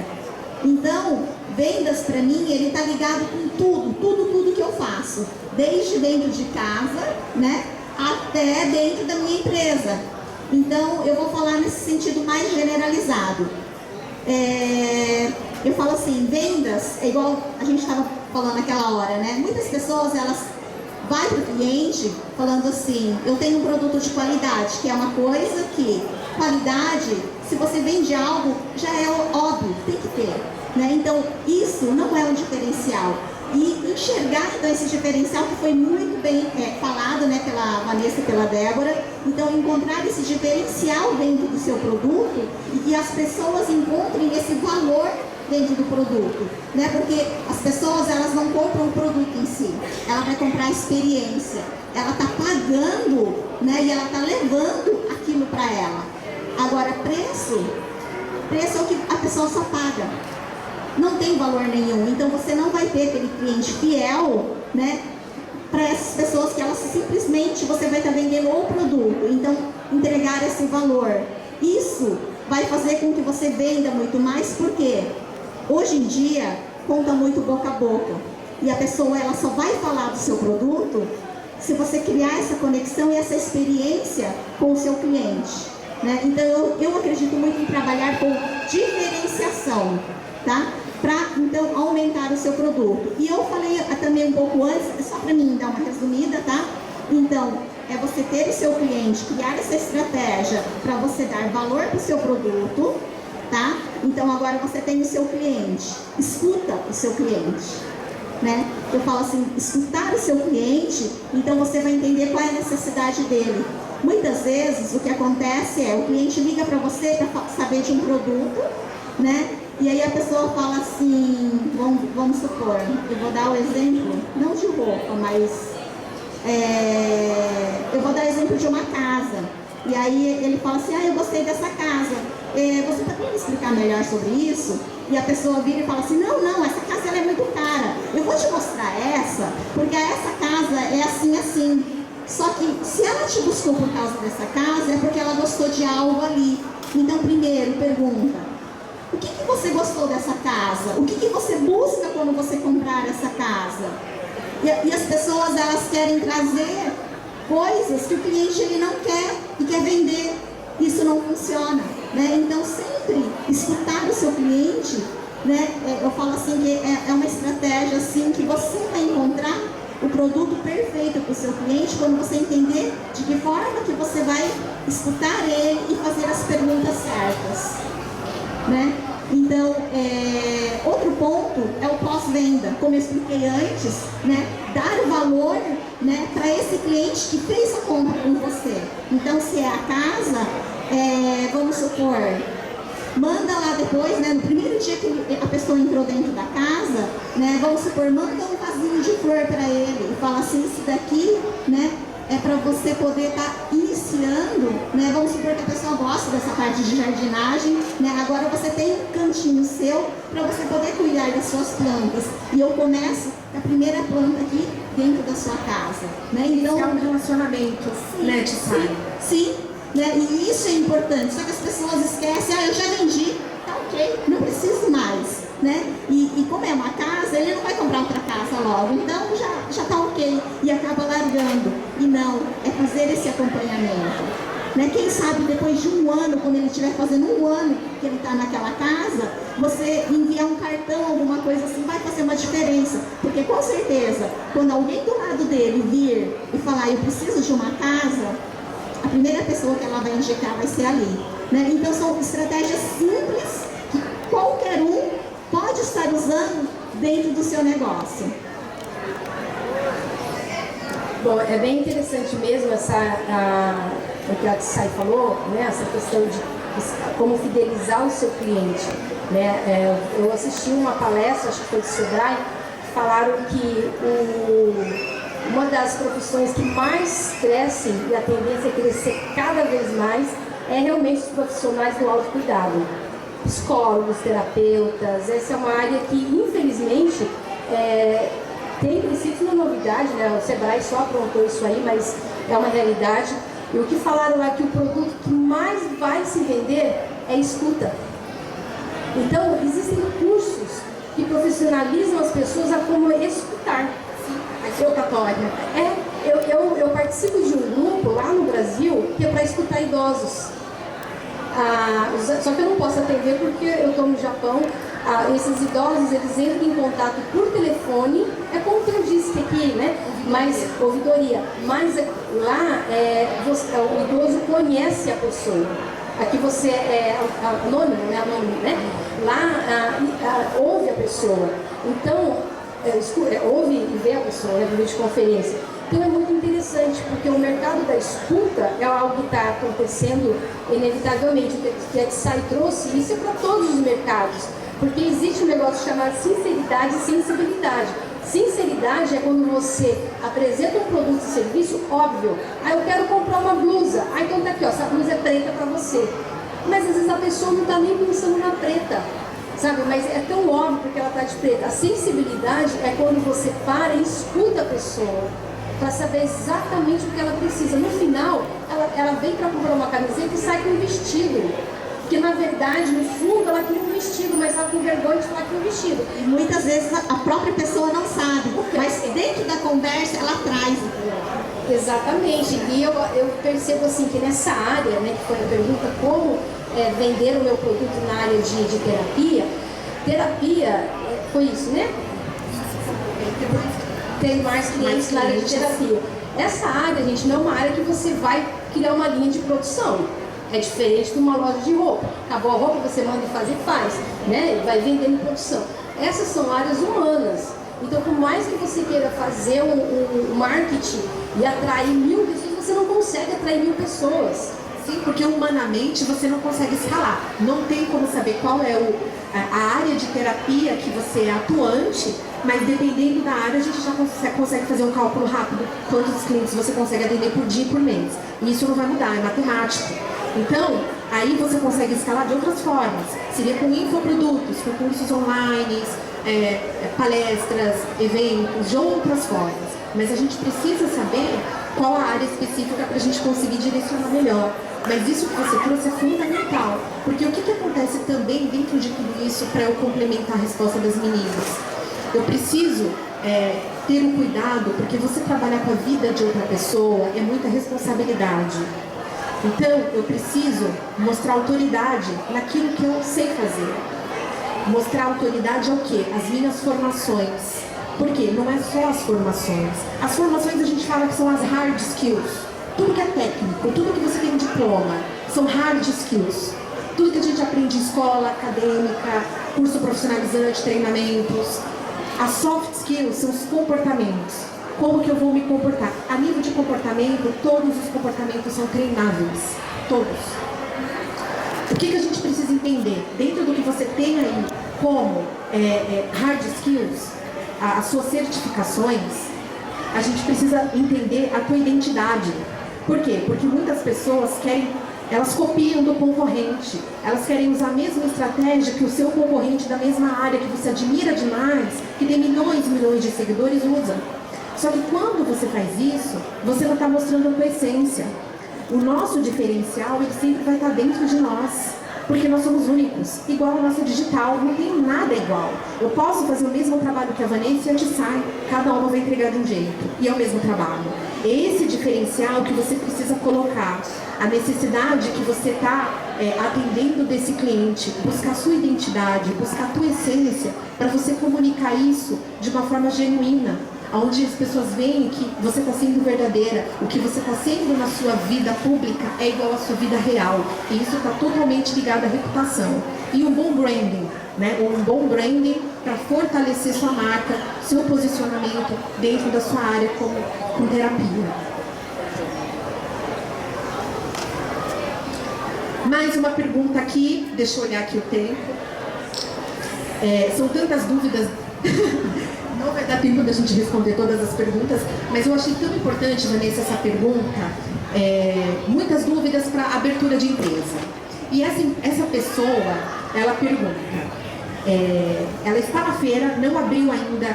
Speaker 3: Então, vendas para mim, ele está ligado com tudo que eu faço, desde dentro de casa, né, até dentro da minha empresa. Então, eu vou falar nesse sentido mais generalizado. Eu falo assim, vendas é igual a gente estava falando naquela hora, né? Muitas pessoas, elas vai para o cliente falando assim, eu tenho um produto de qualidade, que é uma coisa que, qualidade, se você vende algo, já é óbvio, tem que ter, né? Então, isso não é um diferencial. E enxergar, então, esse diferencial que foi muito bem falado, né, pela Vanessa e pela Débora. Então, encontrar esse diferencial dentro do seu produto e que as pessoas encontrem esse valor dentro do produto, né? Porque as pessoas, elas não compram o produto em si, ela vai comprar a experiência, ela está pagando, né? E ela está levando aquilo para ela. Agora, preço é o que a pessoa só paga, não tem valor nenhum. Então você não vai ter aquele cliente fiel, né? Para essas pessoas que elas simplesmente você vai estar vendendo o produto, então entregar esse valor, isso vai fazer com que você venda muito mais, porque hoje em dia conta muito boca a boca e a pessoa ela só vai falar do seu produto se você criar essa conexão e essa experiência com o seu cliente, né? Então eu acredito muito em trabalhar com diferenciação, tá? Para então aumentar o seu produto. E eu falei também um pouco antes, só para mim dar uma resumida, tá? Então, é você ter o seu cliente, criar essa estratégia para você dar valor para o seu produto, tá? Então agora você tem o seu cliente, escuta o seu cliente, né? Eu falo assim, escutar o seu cliente, então você vai entender qual é a necessidade dele. Muitas vezes o que acontece é, o cliente liga para você para saber de um produto, né? E aí a pessoa fala assim, vamos supor, eu vou dar o exemplo, não de roupa, mas eu vou dar o exemplo de uma casa. E aí ele fala assim, eu gostei dessa casa, você pode me explicar melhor sobre isso? E a pessoa vira e fala assim, não, essa casa ela é muito cara, eu vou te mostrar essa, porque essa casa é assim, assim. Só que se ela te buscou por causa dessa casa, é porque ela gostou de algo ali. Então primeiro pergunta, o que você gostou dessa casa? O que você busca quando você comprar essa casa? E as pessoas, elas querem trazer coisas que o cliente ele não quer e quer vender. Isso não funciona, né? Então sempre escutar o seu cliente, né? Eu falo assim que é uma estratégia assim que você vai encontrar o produto perfeito para o seu cliente quando você entender de que forma que você vai escutar ele e fazer as perguntas certas, né? Então, outro ponto é o pós-venda, como eu expliquei antes, né? Dar valor, né, para esse cliente que fez a compra com você. Então, se é a casa, vamos supor, manda lá depois, né, no primeiro dia que a pessoa entrou dentro da casa, né, vamos supor, manda um vasinho de flor para ele e fala assim, isso daqui, né, é para você poder estar iniciando, né? Vamos supor que a pessoa gosta dessa parte de jardinagem, né? Agora você tem um cantinho seu para você poder cuidar das suas plantas. E eu começo a primeira planta aqui dentro da sua casa, né? Então,
Speaker 4: é um relacionamento, sim, né,
Speaker 3: sim, né? E isso é importante. Só que as pessoas esquecem, eu já vendi, tá ok, não preciso mais, né? E como é uma casa, ele não vai comprar outra casa logo, então já tá ok, e acaba largando. E não, é fazer esse acompanhamento, né? Quem sabe depois de um ano, quando ele estiver fazendo um ano que ele está naquela casa, você enviar um cartão, alguma coisa assim, vai fazer uma diferença, porque com certeza, quando alguém do lado dele vir e falar, eu preciso de uma casa, a primeira pessoa que ela vai indicar vai ser ali, né? Então são estratégias simples que qualquer um pode estar usando dentro do seu negócio.
Speaker 5: Bom, é bem interessante mesmo o que a Tsai falou, né? Essa questão de como fidelizar o seu cliente, né? Eu assisti uma palestra, acho que foi do Sebrae, que falaram que uma das profissões que mais crescem e a tendência é crescer cada vez mais é realmente os profissionais do autocuidado. Psicólogos, terapeutas, essa é uma área que infelizmente tem princípios uma novidade, né? O Sebrae só aprontou isso aí, mas é uma realidade. E o que falaram lá que o produto que mais vai se vender é escuta. Então, existem cursos que profissionalizam as pessoas a como escutar. A escutatória. Eu participo de um grupo lá no Brasil que é para escutar idosos. Só que eu não posso atender porque eu estou no Japão. Esses idosos, eles entram em contato por telefone, é como que eu disse aqui, né? Mas, ouvidoria, mas lá o idoso conhece a pessoa. Aqui você é anônimo, né? Lá ouve a pessoa. Então, ouve e vê a pessoa, né, por videoconferência. Então é muito interessante, porque o mercado da escuta é algo que está acontecendo inevitavelmente. O que a Tsai trouxe, isso é para todos os mercados, porque existe um negócio chamado sinceridade e sensibilidade. Sinceridade é quando você apresenta um produto e serviço óbvio. Eu quero comprar uma blusa. Então tá aqui, ó, essa blusa é preta para você. Mas às vezes a pessoa não está nem pensando na preta, sabe? Mas é tão óbvio porque ela está de preta. A sensibilidade é quando você para e escuta a pessoa, para saber exatamente o que ela precisa. No final, ela vem para comprar uma camiseta e sai com um vestido. Porque na verdade, no fundo, ela queria um vestido, mas ela com vergonha de falar que um vestido.
Speaker 3: E muitas vezes a própria pessoa não sabe, mas dentro da conversa ela traz.
Speaker 5: Exatamente. E eu percebo assim que nessa área, né, que foi a pergunta, como vender o meu produto na área de terapia, Foi isso, né? Tem mais clientes na área de terapia. Essa área, gente, não é uma área que você vai criar uma linha de produção. É diferente de uma loja de roupa. Acabou a roupa, você manda fazer, faz, né? Vai vendendo em produção. Essas são áreas humanas. Então, por mais que você queira fazer um marketing e atrair 1000 pessoas, você não consegue atrair 1000 pessoas.
Speaker 4: Sim, porque humanamente você não consegue escalar. Não tem como saber qual é a área de terapia que você é atuante, mas dependendo da área a gente já consegue fazer um cálculo rápido. Quantos clientes você consegue atender por dia e por mês. E isso não vai mudar, é matemático. Então, aí você consegue escalar de outras formas. Seria com infoprodutos, com cursos online, palestras, eventos, de outras formas. Mas a gente precisa saber qual a área específica para a gente conseguir direcionar melhor. Mas isso que você trouxe é fundamental. Porque o que acontece também dentro de tudo isso para eu complementar a resposta das meninas? Eu preciso ter um cuidado, porque você trabalhar com a vida de outra pessoa é muita responsabilidade. Então, eu preciso mostrar autoridade naquilo que eu sei fazer. Mostrar autoridade ao quê? As minhas formações. Por quê? Não é só as formações. As formações a gente fala que são as hard skills. Tudo que é técnico, tudo que você tem diploma, são hard skills. Tudo que a gente aprende em escola, acadêmica, curso profissionalizante, treinamentos. As soft skills são os comportamentos. Como que eu vou me comportar? A nível de comportamento, todos os comportamentos são treináveis. Todos. O que a gente precisa entender? Dentro do que você tem aí como hard skills, as suas certificações, a gente precisa entender a tua identidade. Por quê? Porque muitas pessoas elas copiam do concorrente. Elas querem usar a mesma estratégia que o seu concorrente da mesma área, que você admira demais, que tem milhões e milhões de seguidores, usa. Só que quando você faz isso, você não está mostrando a tua essência. O nosso diferencial, ele sempre vai estar dentro de nós. Porque nós somos únicos, igual a nossa digital, não tem nada igual. Eu posso fazer o mesmo trabalho que a Vanessa e a gente sai, cada uma vai entregar de um jeito, e é o mesmo trabalho. Esse diferencial que você precisa colocar, a necessidade que você está atendendo desse cliente, buscar a sua identidade, buscar a tua essência, para você comunicar isso de uma forma genuína. Onde as pessoas veem que você está sendo verdadeira, o que você está sendo na sua vida pública é igual à sua vida real. E isso está totalmente ligado à reputação. E um bom branding, né? Um bom branding para fortalecer sua marca, seu posicionamento dentro da sua área com terapia. Mais uma pergunta aqui, deixa eu olhar aqui o tempo. São tantas dúvidas. Não vai dar tempo da gente responder todas as perguntas, mas eu achei tão importante, Vanessa, essa pergunta. Muitas dúvidas para abertura de empresa. E essa pessoa, ela pergunta, ela está na feira, não abriu ainda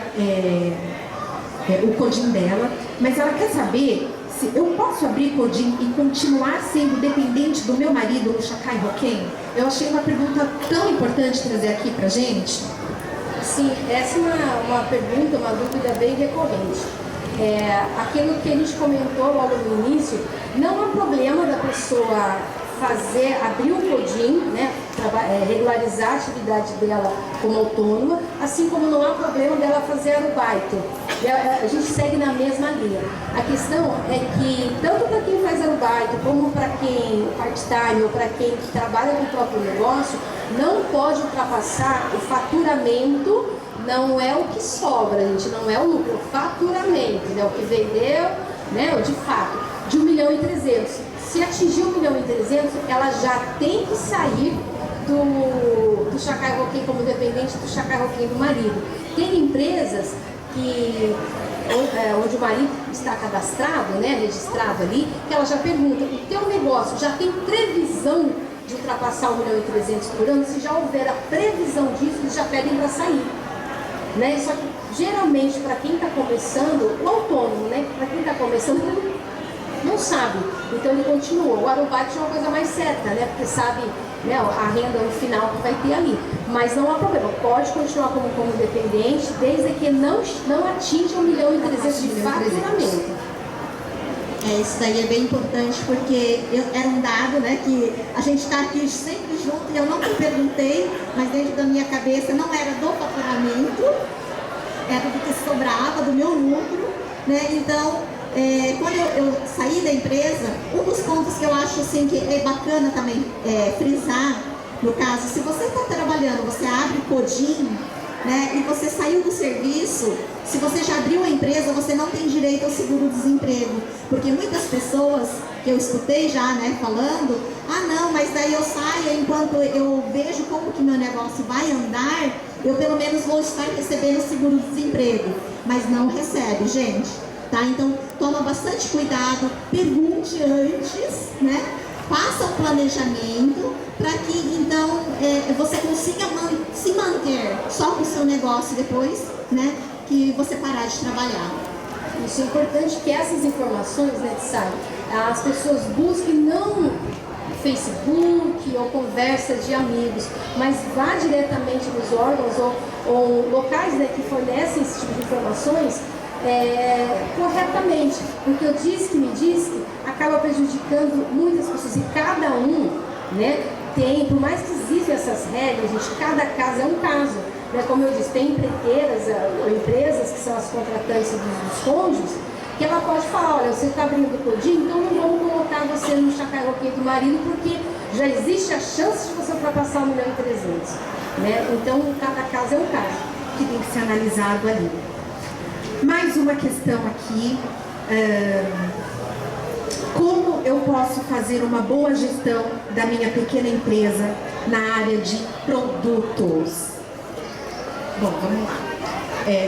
Speaker 4: o Codin dela, mas ela quer saber se eu posso abrir Codin e continuar sendo dependente do meu marido no Chacai Roquem. Eu achei uma pergunta tão importante trazer aqui pra gente.
Speaker 5: Sim, essa é uma pergunta, uma dúvida bem recorrente. Aquilo que a gente comentou logo no início, não há problema da pessoa abrir o Codin, né, regularizar a atividade dela como autônoma, assim como não há problema dela fazer arubaito. A gente segue na mesma linha. A questão é que, tanto para quem faz arubaito, como para quem part-time ou para quem trabalha com o próprio negócio, não pode ultrapassar o faturamento. Não é o que sobra, gente, não é o lucro, o faturamento, né, o que vendeu, né, de fato, de 1.300.000. Se atingir 1.300.000, ela já tem que sair do Chacai Roquem como dependente do Chacai Roquem do marido. Tem empresas onde o marido está cadastrado, né, registrado ali, que ela já pergunta, o teu negócio já tem previsão de ultrapassar 1.300.000 por ano? Se já houver a previsão disso, eles já pedem para sair. Né? Só que geralmente para quem está começando, o autônomo, né? Para quem está começando, ele não sabe, então ele continua. O arubaito é uma coisa mais certa, né? Porque sabe, né, a renda no final que vai ter ali. Mas não há problema, pode continuar como dependente, desde que não atinja 1.300.000 de faturamento.
Speaker 3: Isso daí é bem importante, porque era um dado, né, que a gente está aqui sempre junto, e eu não me perguntei, mas dentro da minha cabeça não era do faturamento faturamento, era do que sobrava do meu lucro, né? Então, quando eu saí da empresa, um dos pontos que eu acho assim, que é bacana também frisar, no caso, se você está trabalhando, você abre Codim, né, e você saiu do serviço, se você já abriu a empresa, você não tem direito ao seguro-desemprego, porque muitas pessoas que eu escutei já, né, falando, não, mas daí eu saio, enquanto eu vejo como que meu negócio vai andar, eu pelo menos vou estar recebendo seguro-desemprego, mas não recebe, gente, tá? Então, toma bastante cuidado, pergunte antes, né? Faça um planejamento para que então você consiga se manter só com o seu negócio depois, né, que você parar de trabalhar.
Speaker 5: Isso é importante que essas informações, né, as pessoas busquem não Facebook ou conversa de amigos, mas vá diretamente nos órgãos ou locais, né, que fornecem esse tipo de informações corretamente, porque o diz que me diz que acaba prejudicando muitas pessoas e cada um, né, tem, por mais que existam essas regras, gente, cada caso é um caso, né, como eu disse, tem empreiteiras ou empresas que são as contratantes dos cônjuges, que ela pode falar, olha, você está abrindo o Codim, então não vamos colocar você no chacaroquinho do marido, porque já existe a chance de você ultrapassar 1.300.000, né? Então, cada caso é um caso
Speaker 4: que tem que ser analisado ali. Mais uma questão aqui, como eu posso fazer uma boa gestão da minha pequena empresa na área de produtos? Bom, vamos lá.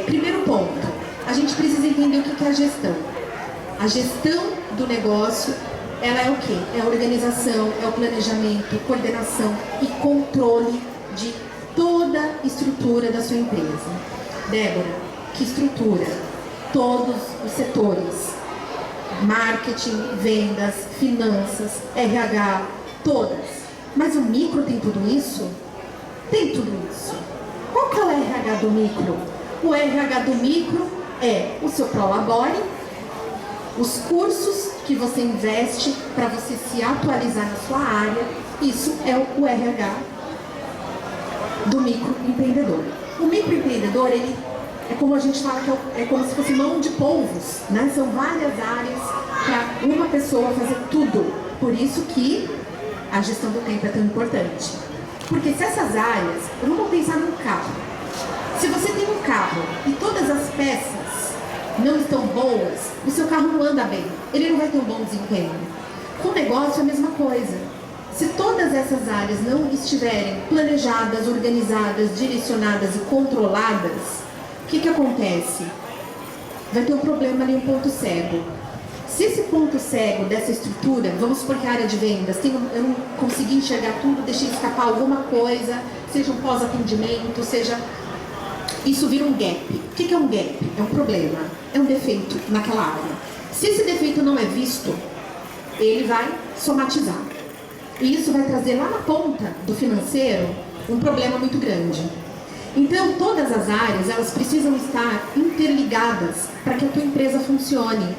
Speaker 4: Primeiro ponto, a gente precisa entender o que é a gestão. A gestão do negócio, ela é o quê? É a organização, é o planejamento, coordenação e controle de toda a estrutura da sua empresa. Débora, que estrutura? Todos os setores. Marketing, vendas, finanças, RH, todas. Mas o micro tem tudo isso? Tem tudo isso. Qual que é o RH do micro? O RH do micro é o seu Prolabore, os cursos que você investe para você se atualizar na sua área. Isso é o RH do microempreendedor. O microempreendedor, ele é como a gente fala, que é como se fosse mão de polvos, né? São várias áreas para uma pessoa fazer tudo. Por isso que a gestão do tempo é tão importante. Porque se essas áreas, vamos pensar num carro. Se você tem um carro e todas as peças não estão boas, o seu carro não anda bem, ele não vai ter um bom desempenho. Com o negócio é a mesma coisa. Se todas essas áreas não estiverem planejadas, organizadas, direcionadas e controladas, o que acontece? Vai ter um problema ali, um ponto cego. Se esse ponto cego dessa estrutura, vamos supor que a área de vendas, eu não consegui enxergar tudo, deixei escapar alguma coisa, seja um pós-atendimento, seja... Isso vira um gap. O que é um gap? É um problema, é um defeito naquela área. Se esse defeito não é visto, ele vai somatizar. E isso vai trazer lá na ponta do financeiro um problema muito grande. Então, todas as áreas, elas precisam estar interligadas para que a tua empresa funcione.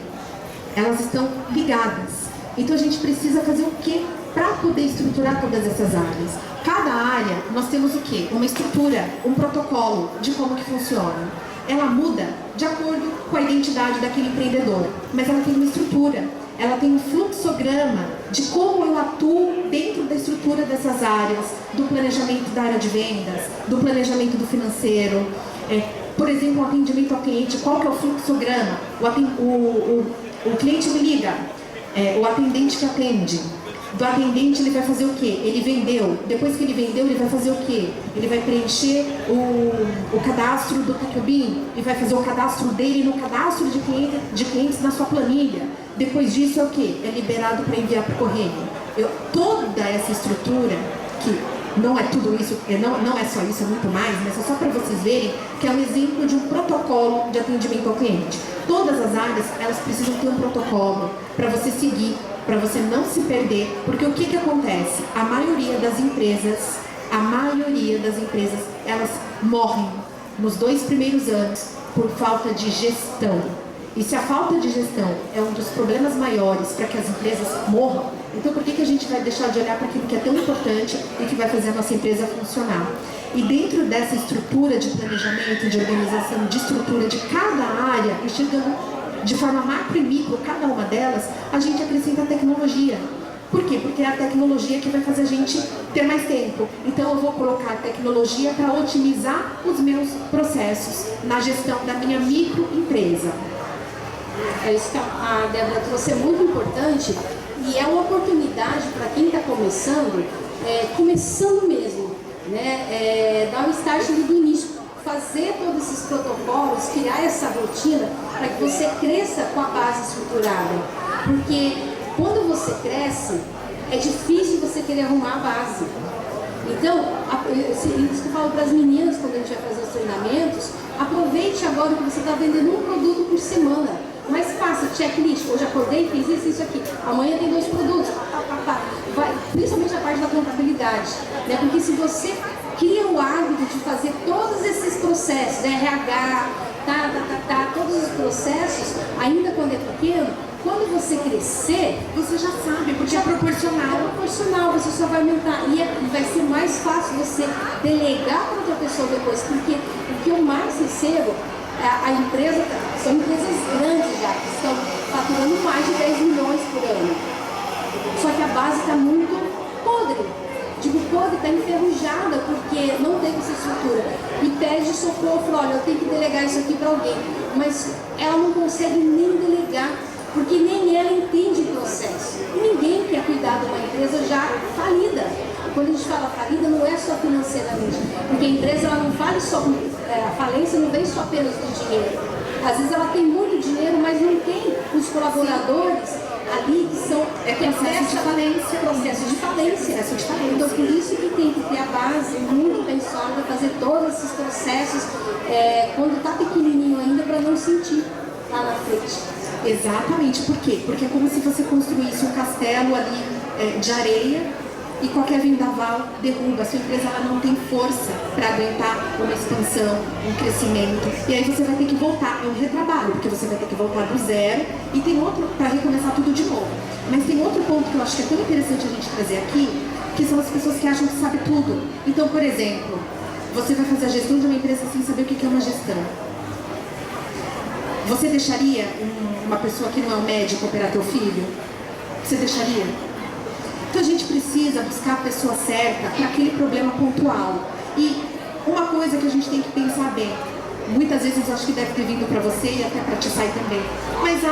Speaker 4: Elas estão ligadas. Então, a gente precisa fazer o quê para poder estruturar todas essas áreas? Cada área, nós temos o quê? Uma estrutura, um protocolo de como que funciona. Ela muda de acordo com a identidade daquele empreendedor, mas ela tem uma estrutura. Ela tem um fluxograma de como eu atuo dentro da estrutura dessas áreas, do planejamento da área de vendas, do planejamento do financeiro. Por exemplo, o atendimento ao cliente, qual que é o fluxograma? O cliente me liga, o atendente que atende. Do atendente ele vai fazer o quê? Ele vendeu. Depois que ele vendeu, ele vai fazer o quê? Ele vai preencher o cadastro do Tacubin e vai fazer o cadastro dele no cadastro de clientes na sua planilha. Depois disso é o quê? É liberado para enviar para o correio. Toda essa estrutura, que não é tudo isso, não é só isso, é muito mais, mas é só para vocês verem que é um exemplo de um protocolo de atendimento ao cliente. Todas as áreas, elas precisam ter um protocolo para você seguir, para você não se perder, porque o que acontece? A maioria das empresas, elas morrem nos 2 primeiros anos por falta de gestão. E se a falta de gestão é um dos problemas maiores para que as empresas morram, Então por que a gente vai deixar de olhar para aquilo que é tão importante e que vai fazer a nossa empresa funcionar? E dentro dessa estrutura de planejamento, de organização, de estrutura de cada área, enxergando de forma macro e micro cada uma delas, a gente acrescenta a tecnologia. Por quê? Porque é a tecnologia que vai fazer a gente ter mais tempo. Então eu vou colocar tecnologia para otimizar os meus processos na gestão da minha microempresa.
Speaker 5: É isso que a Débora trouxe, é muito importante e é uma oportunidade para quem está começando, começando mesmo, né? Dar o start do início, fazer todos esses protocolos, criar essa rotina para que você cresça com a base estruturada. Porque quando você cresce, é difícil você querer arrumar a base. Então, isso que eu falo para as meninas quando a gente vai fazer os treinamentos, aproveite agora que você está vendendo um produto por semana. Mas faça checklist, hoje acordei, fiz isso aqui, amanhã tem 2 produtos, Vai, principalmente a parte da contabilidade, né? Porque se você cria o hábito de fazer todos esses processos, RH, todos os processos, ainda quando é pequeno, quando você crescer,
Speaker 4: você já sabe, porque é proporcional.
Speaker 5: É proporcional, você só vai aumentar. E vai ser mais fácil você delegar para outra pessoa depois, porque o que eu mais recebo, a empresa, são empresas grandes já, que estão faturando mais de 10 milhões por ano. Só que a base está muito podre. Digo, podre, está enferrujada, porque não tem essa estrutura. E pede socorro, fala, olha, eu tenho que delegar isso aqui para alguém. Mas ela não consegue nem delegar, porque nem ela entende o processo. E ninguém quer cuidar de uma empresa já falida. Quando a gente fala falida, não é só financeiramente, porque a empresa ela não fala só, a falência não vem só apenas do dinheiro. Às vezes ela tem muito dinheiro, mas não tem os colaboradores ali que são
Speaker 4: processo de falência.
Speaker 5: Então por isso que tem que ter a base muito bem sólida, fazer todos esses processos quando está pequenininho ainda, para não sentir lá na frente.
Speaker 4: Exatamente, por quê? Porque é como se você construísse um castelo ali de areia e qualquer vendaval derruba. A sua empresa ela não tem força para aguentar uma expansão, um crescimento. E aí você vai ter que voltar, é um retrabalho, porque você vai ter que voltar do zero e tem outro para recomeçar tudo de novo. Mas tem outro ponto que eu acho que é tão interessante a gente trazer aqui, que são as pessoas que acham que sabe tudo. Então, por exemplo, você vai fazer a gestão de uma empresa sem saber o que é uma gestão. Você deixaria uma pessoa que não é um médico operar teu filho? Você deixaria? Então a gente precisa buscar a pessoa certa para aquele problema pontual. E uma coisa que a gente tem que pensar bem, muitas vezes eu acho que deve ter vindo para você e até para ti sair também. Mas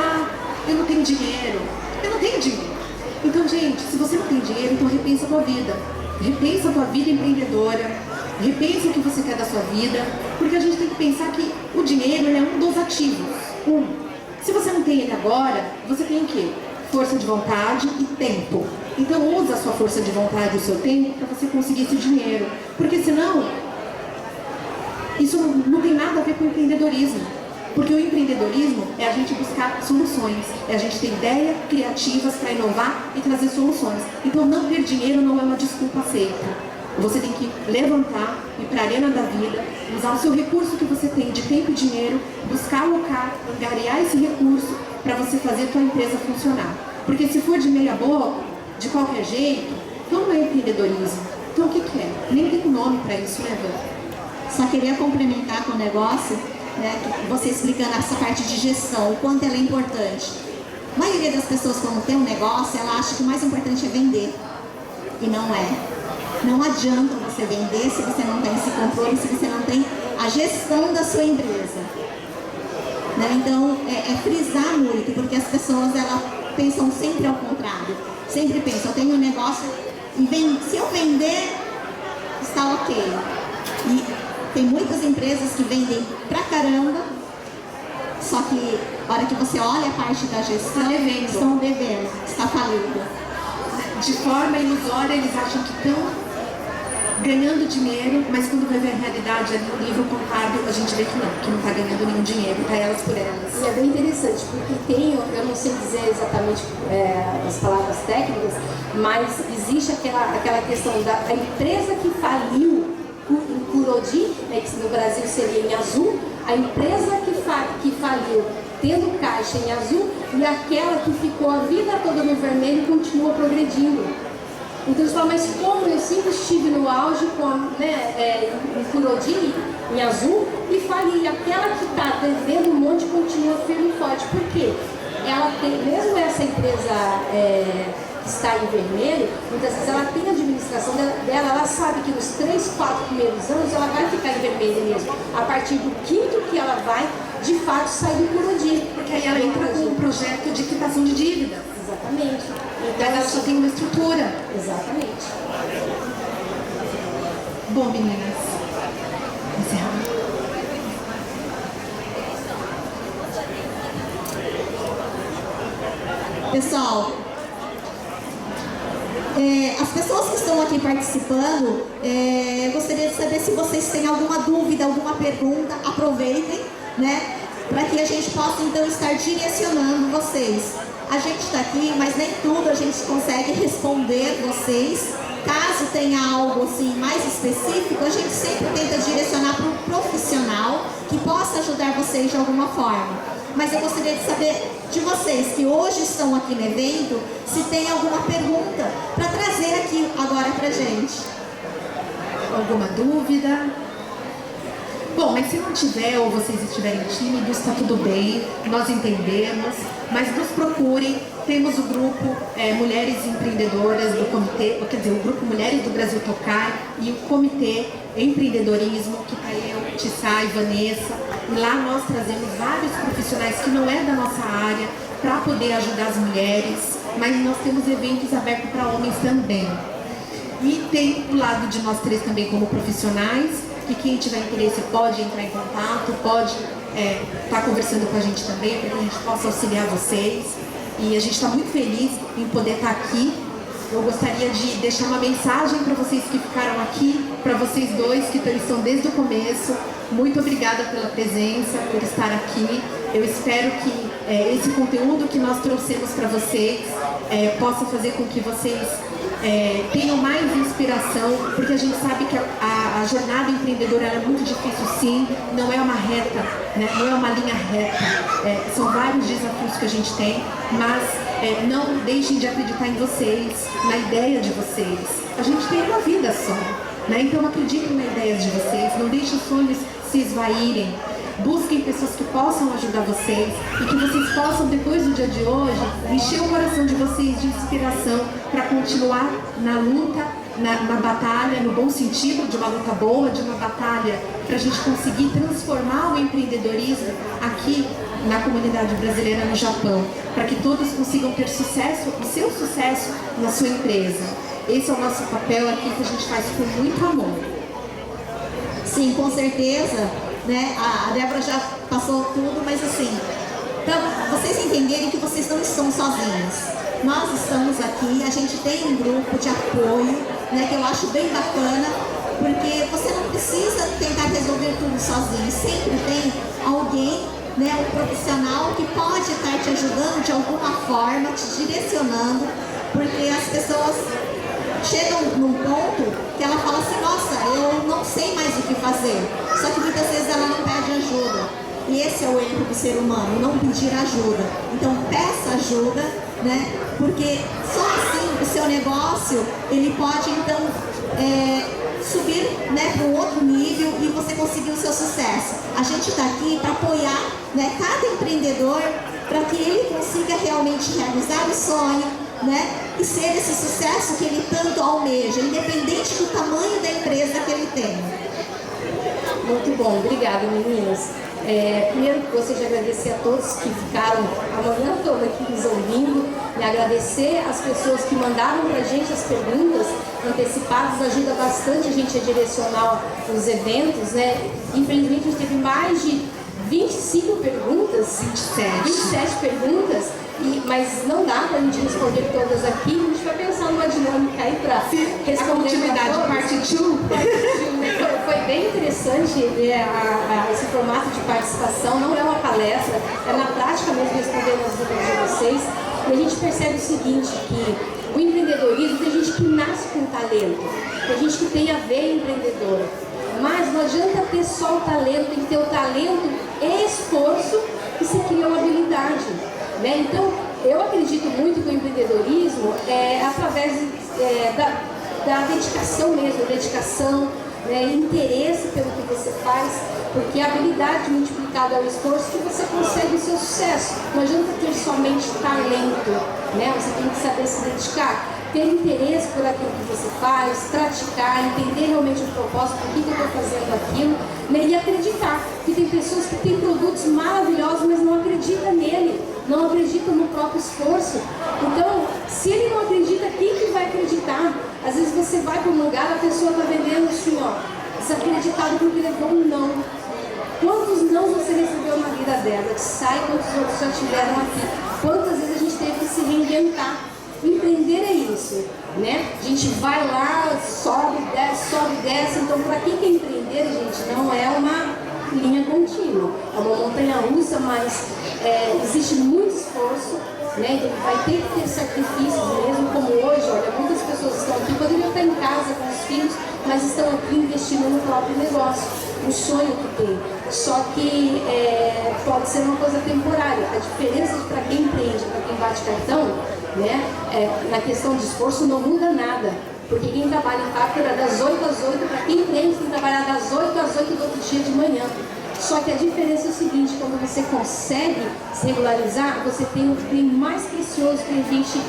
Speaker 4: eu não tenho dinheiro. Eu não tenho dinheiro. Então, gente, se você não tem dinheiro, então repensa a tua vida. Repensa a tua vida empreendedora. Repensa o que você quer da sua vida. Porque a gente tem que pensar que o dinheiro é um dos ativos. Se você não tem ele agora, você tem o quê? Força de vontade e tempo. Então usa a sua força de vontade e o seu tempo para você conseguir esse dinheiro. Porque senão, isso não tem nada a ver com o empreendedorismo. Porque o empreendedorismo é a gente buscar soluções. É a gente ter ideias criativas para inovar e trazer soluções. Então não ter dinheiro não é uma desculpa aceita. Você tem que levantar, ir para a arena da vida, usar o seu recurso que você tem de tempo e dinheiro, buscar alocar, angariar esse recurso para você fazer a sua empresa funcionar. Porque se for de meia boca, de qualquer jeito, então não é empreendedorismo. Então o que é? Nem tem nome para isso, né, Van?
Speaker 3: Só queria complementar com o negócio, né, você explicando essa parte de gestão, o quanto ela é importante. A maioria das pessoas, quando tem um negócio, ela acha que o mais importante é vender. E não é. Não adianta você vender se você não tem esse controle, se você não tem a gestão da sua empresa. Né? Então, é frisar muito, porque as pessoas elas pensam sempre ao contrário. Sempre pensam, eu tenho um negócio e se eu vender, está ok. E tem muitas empresas que vendem pra caramba, só que a hora que você olha a parte da gestão, estão devendo, está falido.
Speaker 4: De forma ilusória, eles acham que estão ganhando dinheiro, mas quando vai ver a realidade ali no livro contábil, a gente vê que não está ganhando nenhum dinheiro, está elas por elas.
Speaker 5: E é bem interessante, porque tem, eu não sei dizer exatamente as palavras técnicas, mas existe aquela questão da empresa que faliu em Kurodi, né, que no Brasil seria em azul, a empresa que faliu tendo caixa em azul, e aquela que ficou a vida toda no vermelho continua progredindo. Então eles falam, mas como eu sempre estive no auge com em Kurodi, em azul, e falei, e aquela que está devendo um monte continua firme e forte. Por quê? Ela tem, mesmo essa empresa que está em vermelho, muitas vezes ela tem a administração dela, ela sabe que nos 3, 4 primeiros anos ela vai ficar em vermelho mesmo. A partir do 5º que ela vai, de fato, sair do Kurodi.
Speaker 4: Porque aí ela entra com um projeto de quitação de dívidas.
Speaker 5: Exatamente.
Speaker 4: Então ela só tem uma estrutura.
Speaker 5: Exatamente.
Speaker 4: Bom, meninas, encerrar.
Speaker 3: Pessoal, as pessoas que estão aqui participando, eu gostaria de saber se vocês têm alguma dúvida, alguma pergunta, aproveitem, né? Para que a gente possa então estar direcionando vocês. A gente está aqui, mas nem tudo a gente consegue responder vocês. Caso tenha algo assim mais específico, a gente sempre tenta direcionar para um profissional que possa ajudar vocês de alguma forma. Mas eu gostaria de saber de vocês que hoje estão aqui no evento, se tem alguma pergunta para trazer aqui agora para gente.
Speaker 4: Alguma dúvida? Bom, mas se não tiver ou vocês estiverem tímidos, está tudo bem, nós entendemos, mas nos procurem. Temos o grupo Mulheres Empreendedoras do Comitê, quer dizer, o grupo Mulheres do Brasil Tocar e o Comitê Empreendedorismo, que está eu, Tissai, Vanessa. E lá nós trazemos vários profissionais que não é da nossa área para poder ajudar as mulheres, mas nós temos eventos abertos para homens também. E tem o lado de nós três também como profissionais, que quem tiver interesse pode entrar em contato, pode estar conversando com a gente também, para que a gente possa auxiliar vocês. E a gente está muito feliz em poder estar aqui. Eu gostaria de deixar uma mensagem para vocês que ficaram aqui, para vocês dois que estão desde o começo. Muito obrigada pela presença, por estar aqui. Eu espero que esse conteúdo que nós trouxemos para vocês possa fazer com que vocês tenham mais inspiração, porque a gente sabe que a jornada empreendedora é muito difícil, sim, não é uma reta, né? Não é uma linha reta, são vários desafios que a gente tem, mas não deixem de acreditar em vocês, na ideia de vocês. A gente tem uma vida só, né? Então acreditem na ideia de vocês, não deixem os sonhos se esvaírem. Busquem pessoas que possam ajudar vocês e que vocês possam, depois do dia de hoje, encher o coração de vocês de inspiração para continuar na luta, na batalha, no bom sentido, de uma luta boa, de uma batalha para a gente conseguir transformar o empreendedorismo aqui na comunidade brasileira no Japão, para que todos consigam ter sucesso, o seu sucesso na sua empresa. Esse é o nosso papel aqui que a gente faz com muito amor.
Speaker 3: Sim, com certeza. Né? A Débora já passou tudo, mas assim, para vocês entenderem que vocês não estão sozinhos. Nós estamos aqui, a gente tem um grupo de apoio, né, que eu acho bem bacana, porque você não precisa tentar resolver tudo sozinho. Sempre tem alguém, né, um profissional que pode estar te ajudando de alguma forma, te direcionando, porque as pessoas chegam num ponto que ela fala assim, nossa, eu não sei mais o que fazer. Só que muitas vezes ela não pede ajuda. E esse é o erro do ser humano, não pedir ajuda. Então peça ajuda, né? Porque só assim o seu negócio, ele pode então subir, né, para um outro nível e você conseguir o seu sucesso. A gente está aqui para apoiar, né, cada empreendedor para que ele consiga realmente realizar o sonho, né, e ser esse sucesso que ele tanto almeja, independente do tamanho da empresa que ele tem.
Speaker 5: Muito bom, obrigada, meninas. Primeiro, gostaria de agradecer a todos que ficaram a manhã toda aqui nos ouvindo e agradecer as pessoas que mandaram para a gente as perguntas antecipadas, ajuda bastante a gente a direcionar os eventos, né? Infelizmente, a gente teve mais de 25 perguntas, 27 perguntas, mas não dá para a gente responder todas aqui. A gente vai pensar numa dinâmica aí para responder
Speaker 4: continuidade, parte 2.
Speaker 5: Foi bem interessante esse formato de participação, não é uma palestra, é na prática mesmo respondendo as dúvidas de vocês. E a gente percebe o seguinte, que o empreendedorismo tem gente que nasce com talento, tem gente que tem a veia empreendedora, mas não adianta ter só o talento, tem que ter o talento e esforço que se cria uma habilidade, né? Então, eu acredito muito que o empreendedorismo é através da dedicação mesmo, dedicação, né, interesse pelo que você faz, porque a habilidade multiplicada ao esforço que você consegue o seu sucesso. Não adianta ter somente talento, né? Você tem que saber se dedicar, ter interesse por aquilo que você faz, praticar, entender realmente o propósito, por que eu estou fazendo aquilo, né? E acreditar que tem pessoas que têm produtos maravilhosos, mas não acreditam nele, não acreditam no próprio esforço. Então, se ele não acredita, quem que vai acreditar? Às vezes você vai para um lugar, a pessoa está vendendo assim, ó, desacreditado porque levou um não. Quantos não você recebeu na vida dela? Sai quantos outros já tiveram aqui. Quantas vezes a gente teve que se reinventar. Empreender é isso, né? A gente vai lá, sobe, desce. Então, para quem quer empreender, gente, não é uma linha contínua. É uma montanha-russa, mas existe muito esforço, né? Então, vai ter que ter sacrifícios mesmo, como hoje, olha, muitas pessoas estão aqui, poderiam estar em casa com os filhos, mas estão aqui investindo no próprio negócio, o sonho que tem. Só que pode ser uma coisa temporária. A diferença para quem empreende, para quem bate cartão, né, na questão de esforço não muda nada. Porque quem trabalha em fábrica das 8 às 8, para quem empreende tem que trabalhar das 8 às 8 do outro dia de manhã. Só que a diferença é o seguinte, quando você consegue se regularizar, você tem o bem mais precioso que a gente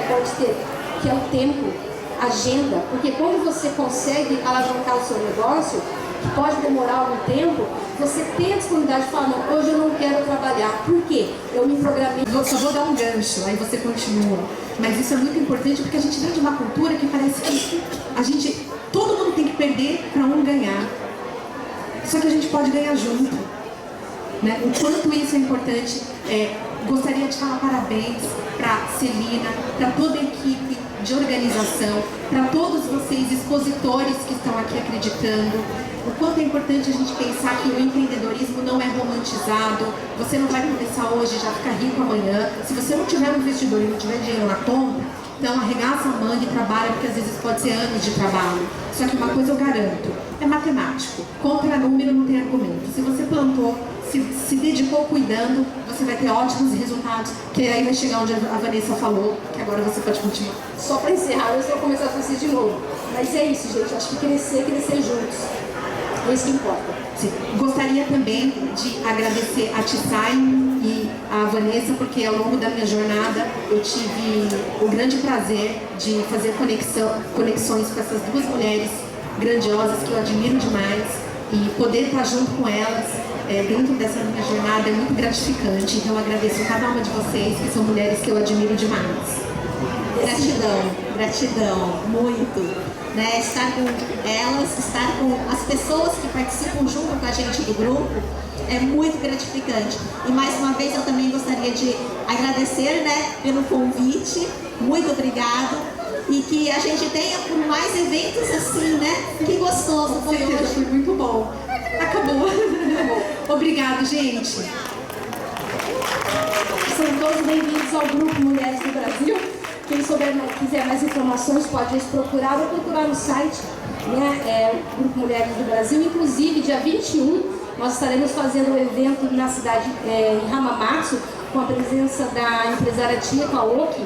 Speaker 5: pode ter, que é o tempo, agenda. Porque quando você consegue alavancar o seu negócio, que pode demorar algum tempo, você tem a disponibilidade de falar, não, hoje eu não quero trabalhar. Por quê? Eu me programei.
Speaker 4: Só vou dar um gancho, aí você continua. Mas isso é muito importante porque a gente vem de uma cultura que parece que todo mundo tem que perder para um ganhar. Só que a gente pode ganhar junto, né? O quanto isso é importante. Gostaria de falar parabéns para Celina, para toda a equipe de organização, para todos vocês, expositores que estão aqui acreditando. O quanto é importante a gente pensar que o empreendedorismo não é romantizado. Você não vai começar hoje e já ficar rico amanhã. Se você não tiver um investidor e não tiver dinheiro na conta, então arregaça a manga e trabalha, porque às vezes pode ser anos de trabalho. Só que uma coisa eu garanto, é matemático. Contra número não tem argumento. Se você plantou, se dedicou cuidando, você vai ter ótimos resultados, que aí vai chegar onde a Vanessa falou, que agora você pode continuar.
Speaker 5: Só para encerrar, eu vou começar a fazer de novo. Mas é isso, gente. Acho que crescer juntos. É isso que importa.
Speaker 4: Sim. Gostaria também de agradecer a Tissai e a Vanessa, porque ao longo da minha jornada eu tive o grande prazer de fazer conexões com essas duas mulheres grandiosas que eu admiro demais, e poder estar junto com elas dentro dessa minha jornada é muito gratificante. Então eu agradeço a cada uma de vocês, que são mulheres que eu admiro demais.
Speaker 3: Gratidão, muito. Né, estar com elas, estar com as pessoas que participam junto com a gente do grupo é muito gratificante. E mais uma vez eu também gostaria de agradecer, né, pelo convite. Muito obrigado. E que a gente tenha por mais eventos assim, né? Que gostoso foi hoje.
Speaker 4: Foi muito bom. Acabou. Obrigado, gente.
Speaker 5: São todos bem-vindos ao Grupo Mulheres do Brasil. Quem quiser mais informações pode nos procurar ou procurar no site, né, Grupo Mulheres do Brasil. Inclusive, dia 21, nós estaremos fazendo um evento na cidade, em Hamamatsu, com a presença da empresária Tia Kaoki.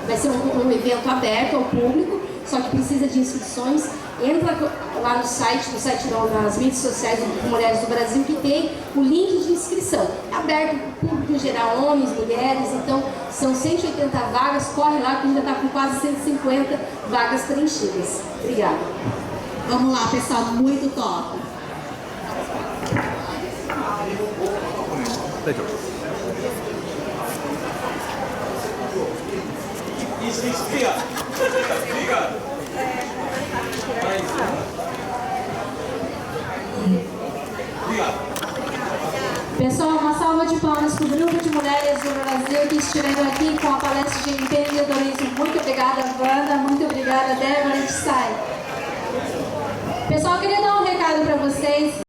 Speaker 5: Vai ser um evento aberto ao público, só que precisa de inscrições. Entra lá no site não, nas mídias sociais do Grupo Mulheres do Brasil, que tem o link de inscrição. É aberto para o público em geral, homens, mulheres, então são 180 vagas, corre lá que a gente já está com quase 150 vagas preenchidas. Obrigada.
Speaker 3: Vamos lá, pessoal, muito top.
Speaker 1: Pessoal, uma salva de palmas para o Grupo de Mulheres do Brasil que estiveram aqui com a palestra de empreendedorismo. Muito obrigada, Wanda. Muito obrigada, Débora Tissai. Pessoal, eu queria dar um recado para vocês.